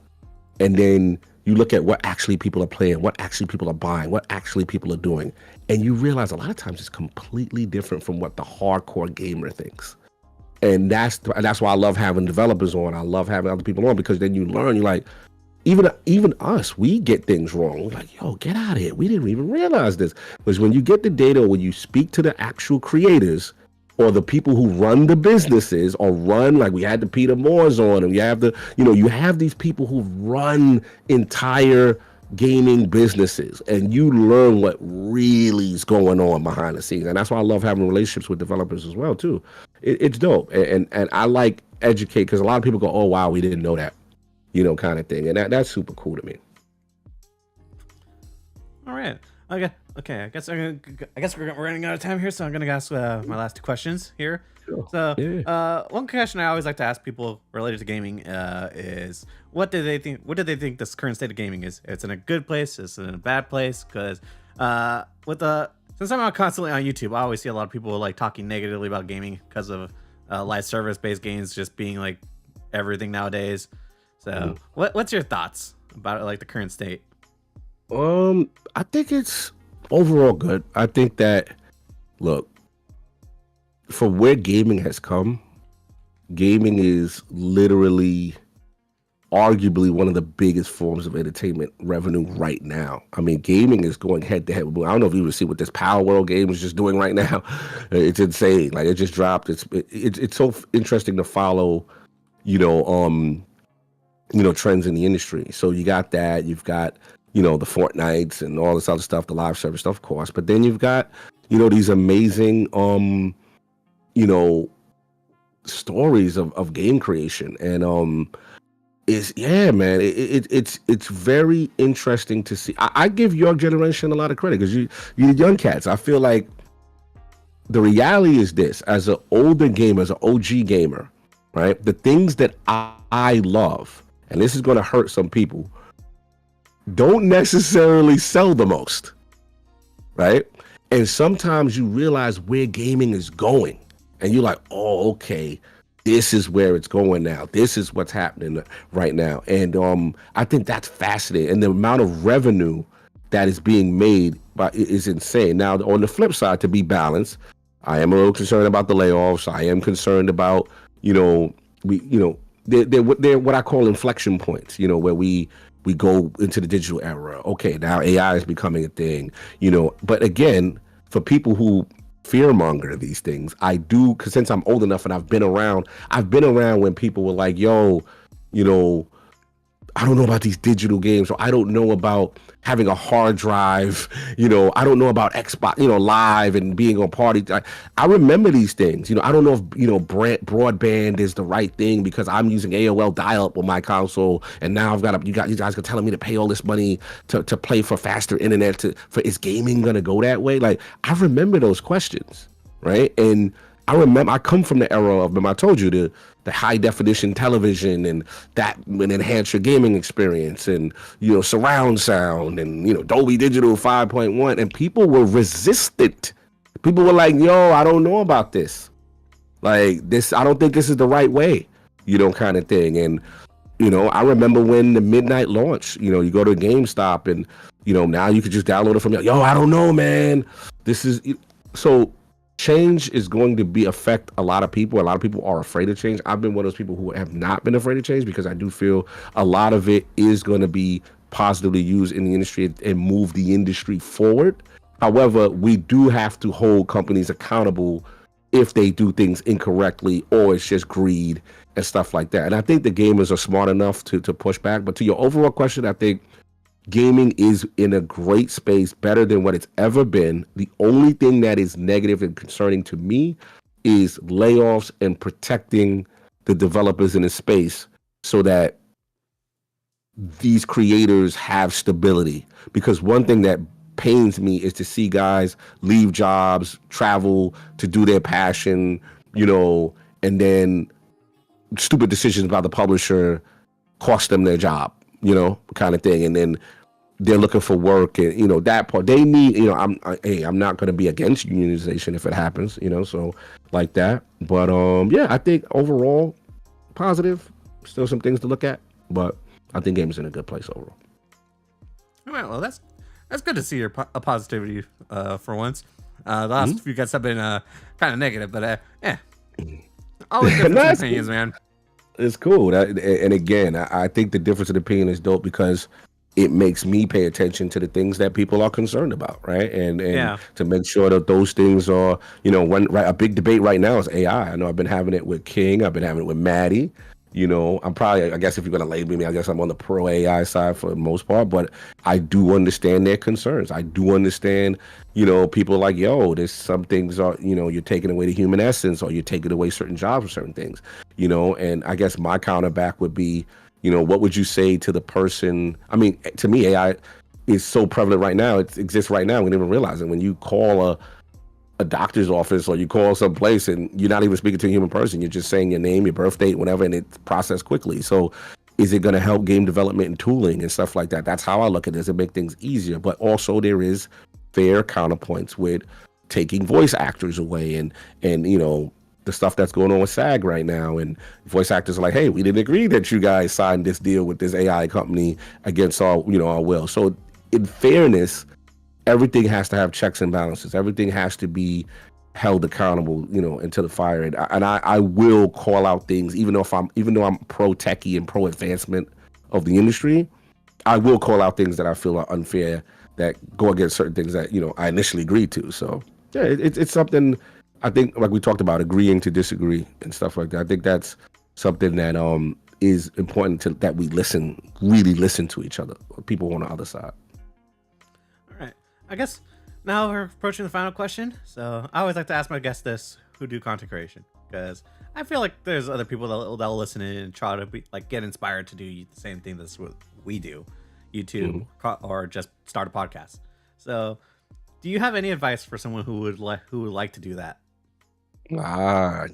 and then you look at what actually people are playing, what actually people are buying, what actually people are doing. And you realize a lot of times it's completely different from what the hardcore gamer thinks. And that's why I love having developers on. I love having other people on because then you learn, you're like, even us, we get things wrong. We're like, yo, get out of here. We didn't even realize this. Because when you get the data, when you speak to the actual creators or the people who run the businesses or run, like we had the Peter Moores on, and you have these people who run entire gaming businesses, and you learn what really is going on behind the scenes. And that's why I love having relationships with developers as well too. It's dope. And I like educate, because a lot of people go, oh wow, we didn't know that, you know, kind of thing. And that's super cool to me. All right. Okay. I guess we're running out of time here, so I'm gonna ask my last two questions here. Sure. So, one question I always like to ask people related to gaming is, what do they think this current state of gaming is? It's in a good place? It's in a bad place? Because since I'm constantly on YouTube, I always see a lot of people like talking negatively about gaming because of live service based games just being like everything nowadays. So, what's your thoughts about it, like the current state? I think it's overall good. I think that, look, from where gaming has come, gaming is literally arguably one of the biggest forms of entertainment revenue right now. I mean, gaming is going head to head. I don't know if you even see what this Power World game is just doing right now. It's insane. Like it just dropped. It's so interesting to follow, trends in the industry. So you got that. You've got, the Fortnites and all this other stuff, the live service stuff, of course. But then you've got, these amazing, stories of game creation. And it's very interesting to see. I give your generation a lot of credit because you're young cats. I feel like the reality is this: as an older gamer, as an OG gamer, right? The things that I love, and this is going to hurt some people, don't necessarily sell the most, right? And sometimes you realize where gaming is going, and you're like, oh, okay, this is where it's going now. This is what's happening right now. And I think that's fascinating. And the amount of revenue that is being made is insane. Now, on the flip side, to be balanced, I am a little concerned about the layoffs. I am concerned about, they're what I call inflection points, where we go into the digital era. Okay, now AI is becoming a thing, but again, for people who fearmonger these things, I do, because since I'm old enough and I've been around when people were like, yo, I don't know about these digital games, or I don't know about having a hard drive, I don't know about Xbox, live and being on party. I remember these things, I don't know if, broadband is the right thing because I'm using AOL dial-up on my console, and now you guys are telling me to pay all this money to play for faster internet. Is gaming gonna go that way? Like, I remember those questions, right? And I come from the era of, I told you, the high definition television, and that would enhance your gaming experience, and surround sound, and Dolby Digital 5.1, and people were resistant. People were like, yo, I don't know about this. Like, this, I don't think this is the right way, kind of thing. And I remember when the midnight launch, you go to GameStop, and now you could just download it from yo, I don't know, man. This is so change is going to affect a lot of people. A lot of people are afraid of change. I've been one of those people who have not been afraid of change, because I do feel a lot of it is going to be positively used in the industry and move the industry forward. However, we do have to hold companies accountable if they do things incorrectly, or it's just greed and stuff like that. And I think the gamers are smart enough to push back. But to your overall question, I think gaming is in a great space, better than what it's ever been. The only thing that is negative and concerning to me is layoffs and protecting the developers in the space so that these creators have stability. Because one thing that pains me is to see guys leave jobs, travel to do their passion, and then stupid decisions by the publisher cost them their job, kind of thing. And then they're looking for work, and that part they need. I'm not going to be against unionization if it happens, so like that. But I think overall positive. Still some things to look at, but I think games in a good place overall. All right, well, that's good to see your positivity for once. The last few guys have been kind of negative, but always different opinions, man. It's cool. And again, I think the difference in opinion is dope, because it makes me pay attention to the things that people are concerned about, right? And to make sure that those things are, a big debate right now is AI. I know I've been having it with King. I've been having it with Maddie. I'm probably, I guess if you're going to label me, I guess I'm on the pro AI side for the most part, but I do understand their concerns. I do understand, people like, yo, there's some things are, you're taking away the human essence, or you're taking away certain jobs or certain things, and I guess my counterback would be, what would you say to the person? I mean, to me, AI is so prevalent right now. It exists right now. We don't even realize it. When you call a doctor's office, or you call some place, and you're not even speaking to a human person, you're just saying your name, your birth date, whatever, and it's processed quickly. So is it going to help game development and tooling and stuff like that? That's how I look at this. It make things easier. But also there is fair counterpoints with taking voice actors away, and the stuff that's going on with SAG right now, and voice actors are like, hey, we didn't agree that you guys signed this deal with this AI company against our will. So in fairness, everything has to have checks and balances. Everything has to be held accountable, into the fire. And I will call out things, even though I'm pro techie and pro advancement of the industry, I will call out things that I feel are unfair, that go against certain things that, I initially agreed to. So yeah, it's something, I think, like we talked about, agreeing to disagree and stuff like that. I think that's something that is important that we really listen to each other, people on the other side. I guess now we're approaching the final question. So I always like to ask my guests this: who do content creation? Because I feel like there's other people that'll listen in and try to get inspired to do the same thing that's what we do, YouTube, or just start a podcast. So, do you have any advice for someone who would like to do that?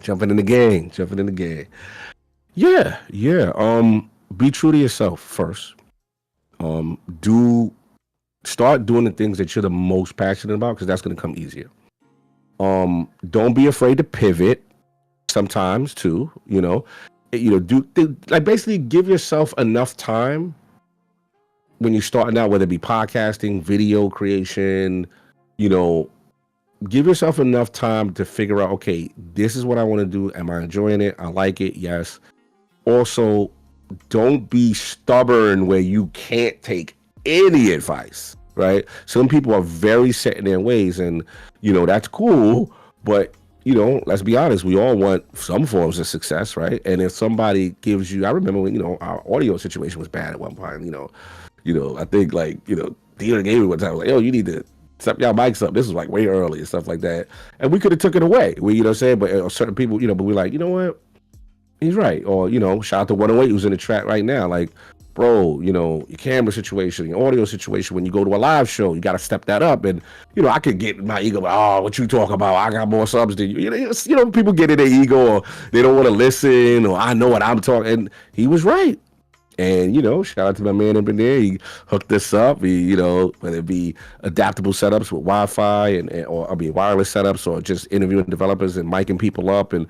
Jumping in the game. Yeah. Be true to yourself first. Start doing the things that you're the most passionate about, because that's going to come easier. Don't be afraid to pivot sometimes too, basically give yourself enough time when you're starting out, whether it be podcasting, video creation, give yourself enough time to figure out, okay, this is what I want to do. Am I enjoying it? I like it. Yes. Also, don't be stubborn where you can't take any advice, right? Some people are very set in their ways, and that's cool, but let's be honest, we all want some forms of success, right? And if somebody gives you, I remember when, our audio situation was bad at one point, I think Dealer gave me one time, like, yo, you need to set y'all mics up. This was like way early and stuff like that. And we could have took it away. What I'm saying? But certain people, but we're like, you know what? He's right. Or, shout out to 108 who's in the chat right now. Like, bro, your camera situation, your audio situation, when you go to a live show, you got to step that up. And, I could get my ego, oh, what you talking about? I got more subs than you. People get in their ego, or they don't want to listen, or I know what I'm talking. And he was right. And, shout out to my man up in there. He hooked this up. Whether it be adaptable setups with Wi-Fi or wireless setups, or just interviewing developers and miking people up. And,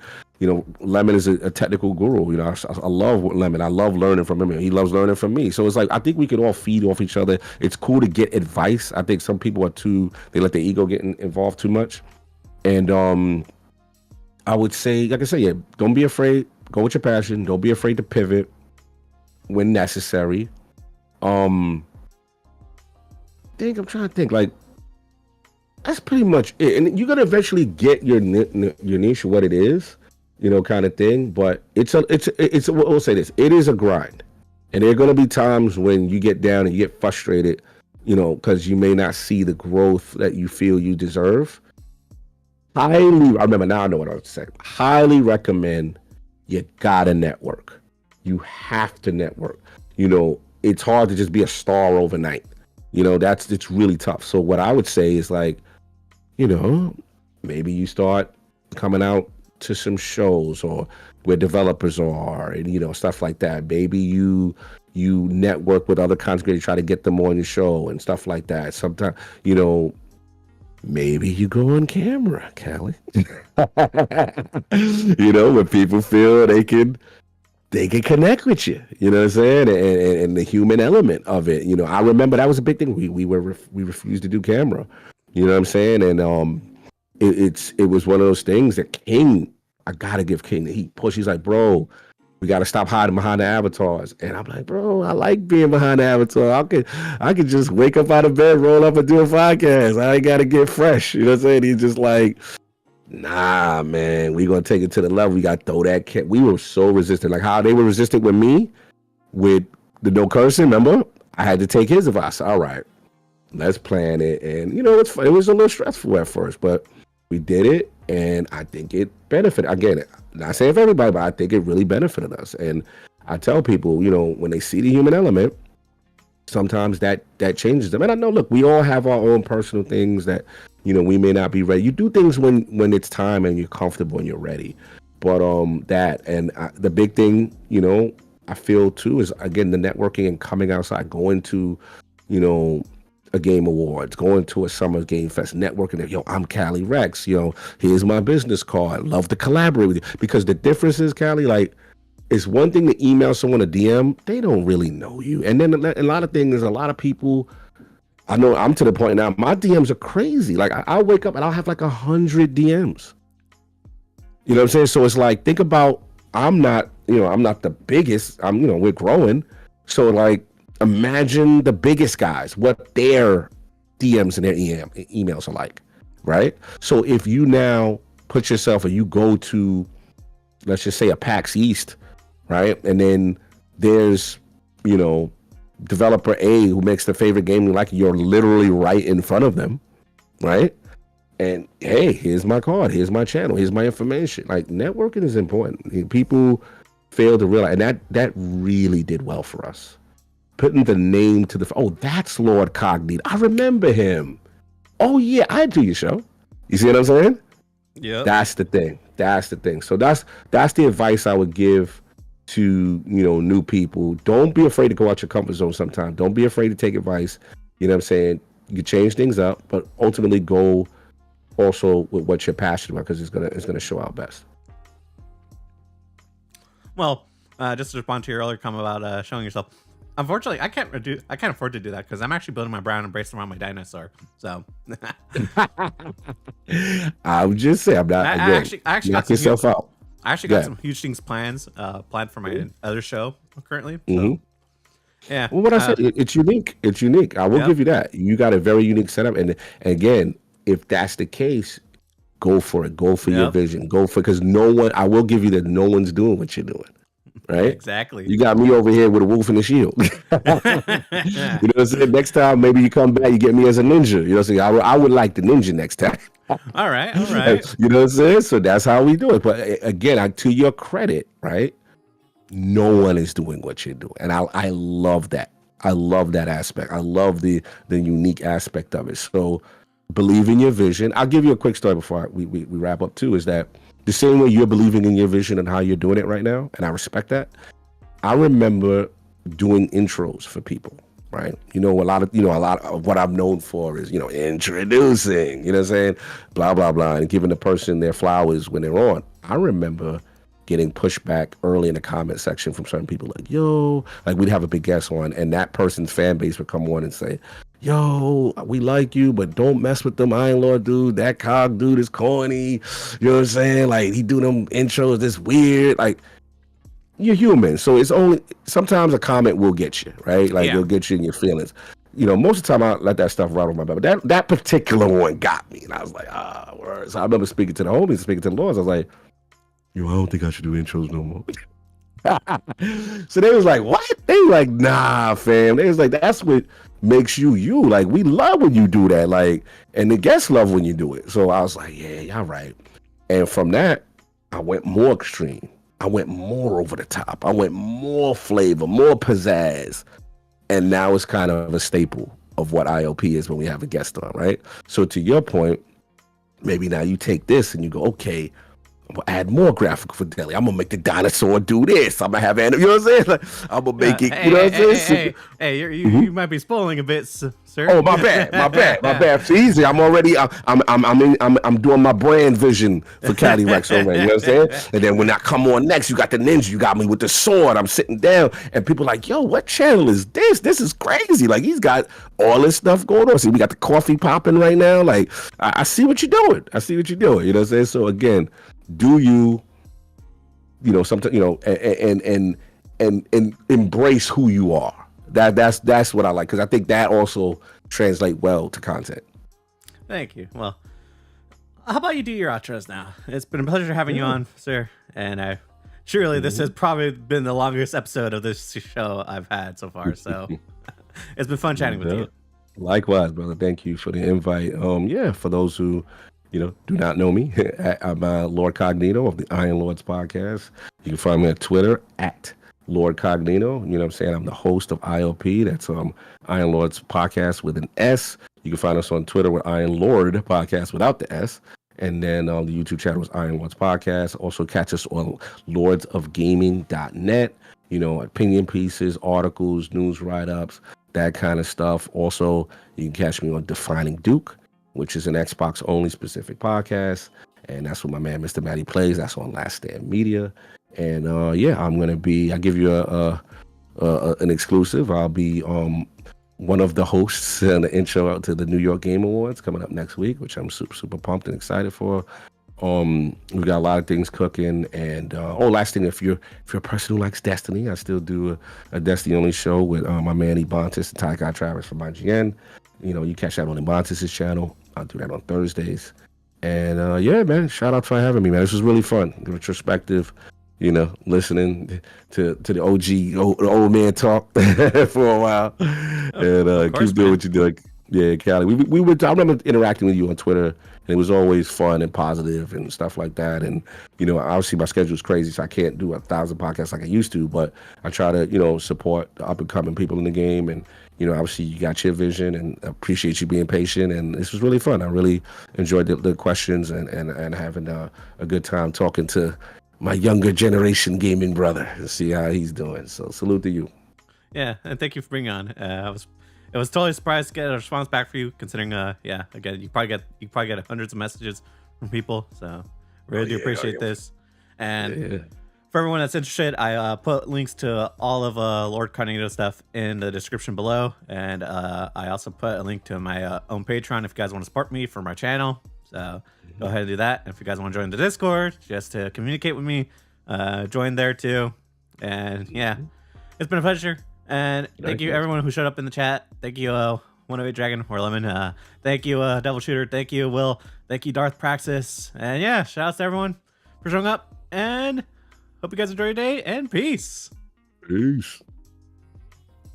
Lemon is a technical guru. I love Lemon. I love learning from him. And he loves learning from me. So it's like, I think we can all feed off each other. It's cool to get advice. I think some people they let their ego get involved too much. And I would say, like I said, yeah, don't be afraid. Go with your passion. Don't be afraid to pivot when necessary. I'm trying to think, like, that's pretty much it. And you're gonna eventually get your niche, what it is, kind of thing. But we'll say this: it is a grind, and there are gonna be times when you get down and you get frustrated, because you may not see the growth that you feel you deserve. I remember now. I know what I was saying. Highly recommend. You gotta network. You have to network. It's hard to just be a star overnight. It's really tough. So what I would say is, like, maybe you start coming out to some shows or where developers are, and stuff like that. Maybe you network with other content creators, try to get them on your show and stuff like that. Sometimes, maybe you go on camera, Callie. When people feel they can connect with you, you know what I'm saying? And the human element of it. I remember that was a big thing. We refused to do camera, you know what I'm saying? And it was one of those things that King, I gotta give King the heat push. He's like, bro, we gotta stop hiding behind the avatars. And I'm like, bro, I like being behind the avatar. I could just wake up out of bed, roll up and do a podcast. I ain't gotta get fresh. You know what I'm saying? He's just like, nah, man, we gonna take it to the level. We gotta throw that cat. We were so resistant, like how they were resistant with me, with the no cursing. Remember, I had to take his advice. All right, let's plan it. And it was a little stressful at first, but we did it, and I think it benefited. Again, not saying for everybody, but I think it really benefited us. And I tell people, when they see the human element, sometimes that changes them. And I know, look, we all have our own personal things that, we may not be ready. You do things when it's time and you're comfortable and you're ready. But the big thing, I feel too, is, again, the networking and coming outside, going to, a Game Awards, going to a Summer Game Fest, networking. Yo, I'm Callie Rex. Here's my business card. Love to collaborate with you. Because the difference is, Callie, like, it's one thing to email someone a DM. They don't really know you. And then a lot of things, a lot of people, I know I'm to the point now, my DMs are crazy. Like, I'll wake up and I'll have like 100 DMs. You know what I'm saying? So it's like, think about, I'm not the biggest. We're growing. So, like, imagine the biggest guys, what their DMs and their emails are like, right? So if you now put yourself, or you go to, let's just say, a PAX East, right? And then there's, developer A who makes the favorite game you like, you're literally right in front of them, right? And hey, here's my card, here's my channel, here's my information. Like, networking is important. People fail to realize, and that really did well for us. Putting the name to that's Lord Cognito. I remember him. Oh yeah, I do your show. You see what I'm saying? Yeah. That's the thing. So that's the advice I would give to, new people. Don't be afraid to go out your comfort zone sometimes. Don't be afraid to take advice. You know what I'm saying? You change things up, but ultimately go also with what you're passionate about, because it's gonna show out best. Well, just to respond to your earlier comment about showing yourself. Unfortunately, I can't afford to do that, because I'm actually building my brown embrace around my dinosaur. So I would just say, I'm not. I actually knock yourself out. I actually got some huge things planned for my other show currently. So, yeah. Well, what I said, it's unique. It's unique. I will give you that. You got a very unique setup, and again, if that's the case, Go for it. Go for your vision. Go for, because no one, I will give you that no one's doing what you're doing. Right? Exactly. You got me over here with a wolf and a shield. You know what I'm saying? Next time, maybe you come back, you get me as a ninja. You know what I'm saying? I would like the ninja next time. All right. You know what I'm saying? So that's how we do it. But again, to your credit, right? No one is doing what you're doing. And I love that. I love that aspect. I love the unique aspect of it. So believe in your vision. I'll give you a quick story before we wrap up too, is that the same way you're believing in your vision and how you're doing it right now, and I respect that. I remember doing intros for people, right? A lot of what I'm known for is, introducing, you know what I'm saying? Blah, blah, blah, and giving the person their flowers when they're on. I remember getting pushback early in the comment section from certain people like, yo, like we'd have a big guest on and that person's fan base would come on and say, yo, we like you, but don't mess with them Iron Lord dude. That Cog dude is corny. You know what I'm saying? Like, he do them intros this weird. Like, you're human. So it's only, sometimes a comment will get you, right? Like, it'll get you in your feelings. Most of the time I let that stuff rattle my back. But that particular one got me. And I was like, word. So I remember speaking to the homies, speaking to the Lords. I was like, yo, I don't think I should do intros no more. So they was like, what? They was like, nah, fam. They was like, that's what makes you you. Like, we love when you do that. Like, and the guests love when you do it. So I was like, yeah, y'all right. And from that, I went more extreme. I went more over the top. I went more flavor, more pizzazz. And now it's kind of a staple of what IOP is when we have a guest on, right? So to your point, maybe now you take this and you go, okay, I'm gonna add more graphical fidelity. I'm gonna make the dinosaur do this. I'm gonna have you know what I'm saying? Like, I'm gonna make it. You know what I'm saying? Hey, you might be spoiling a bit, sir. Oh, my bad. It's easy. I'm already. I'm doing my brand vision for Cali Rex already. You know what I'm saying? And then when I come on next, you got the ninja. You got me with the sword. I'm sitting down, and people are like, yo, what channel is this? This is crazy. Like, he's got all this stuff going on. See, we got the coffee popping right now. Like, I see what you're doing. You know what I'm saying? So again, do you sometimes and embrace who you are. That's what I like, because I think that also translates well to content. Thank you. Well, how about you do your outros now? It's been a pleasure having you on, sir. And surely this has probably been the longest episode of this show I've had so far. So it's been fun chatting with you. Likewise, brother. Thank you for the invite. For those who do not know me, I'm Lord Cognito of the Iron Lords podcast. You can find me on Twitter at Lord Cognito. You know what I'm saying? I'm the host of IOP. That's Iron Lords podcast with an S. You can find us on Twitter with Iron Lord podcast without the S. And then the YouTube channel is Iron Lords podcast. Also catch us on lordsofgaming.net. Opinion pieces, articles, news write-ups, that kind of stuff. Also, you can catch me on Defining Duke, which is an Xbox only specific podcast. And that's what my man, Mr. Matty, plays. That's on Last Stand Media. And I'll give you an exclusive. I'll be one of the hosts in the intro to the New York Game Awards coming up next week, which I'm super, super pumped and excited for. We got a lot of things cooking. And last thing, if you're a person who likes Destiny, I still do a Destiny only show with my man Ebontis and Ty Guy Travis from IGN. You catch that on Ebontis' channel. I'll do that on Thursdays. And man, shout out for having me, man. This was really fun. Retrospective, listening to the old man talk for a while. And keep doing what you're doing. Yeah, Callie. I remember interacting with you on Twitter, and it was always fun and positive and stuff like that. And obviously my schedule is crazy, so I can't do 1,000 podcasts like I used to. But I try to support the up and coming people in the game. And obviously you got your vision, and appreciate you being patient. And this was really fun. I really enjoyed the questions and having a good time talking to my younger generation gaming brother and see how he's doing. So salute to you. Yeah, and thank you for being on. I was totally surprised to get a response back for you, considering again, you probably get hundreds of messages from people. So really do appreciate this. And for everyone that's interested, I put links to all of Lord Cognito stuff in the description below. And I also put a link to my own Patreon if you guys want to support me for my channel. So go ahead and do that. And if you guys want to join the Discord just to communicate with me, join there too. And it's been a pleasure. And thank you everyone who showed up in the chat. Thank you 108 Dragon or Lemon. Thank you, Devil Shooter. Thank you, Will. Thank you, Darth Praxis. And yeah, shout outs to everyone for showing up. And hope you guys enjoy your day. And peace. Peace.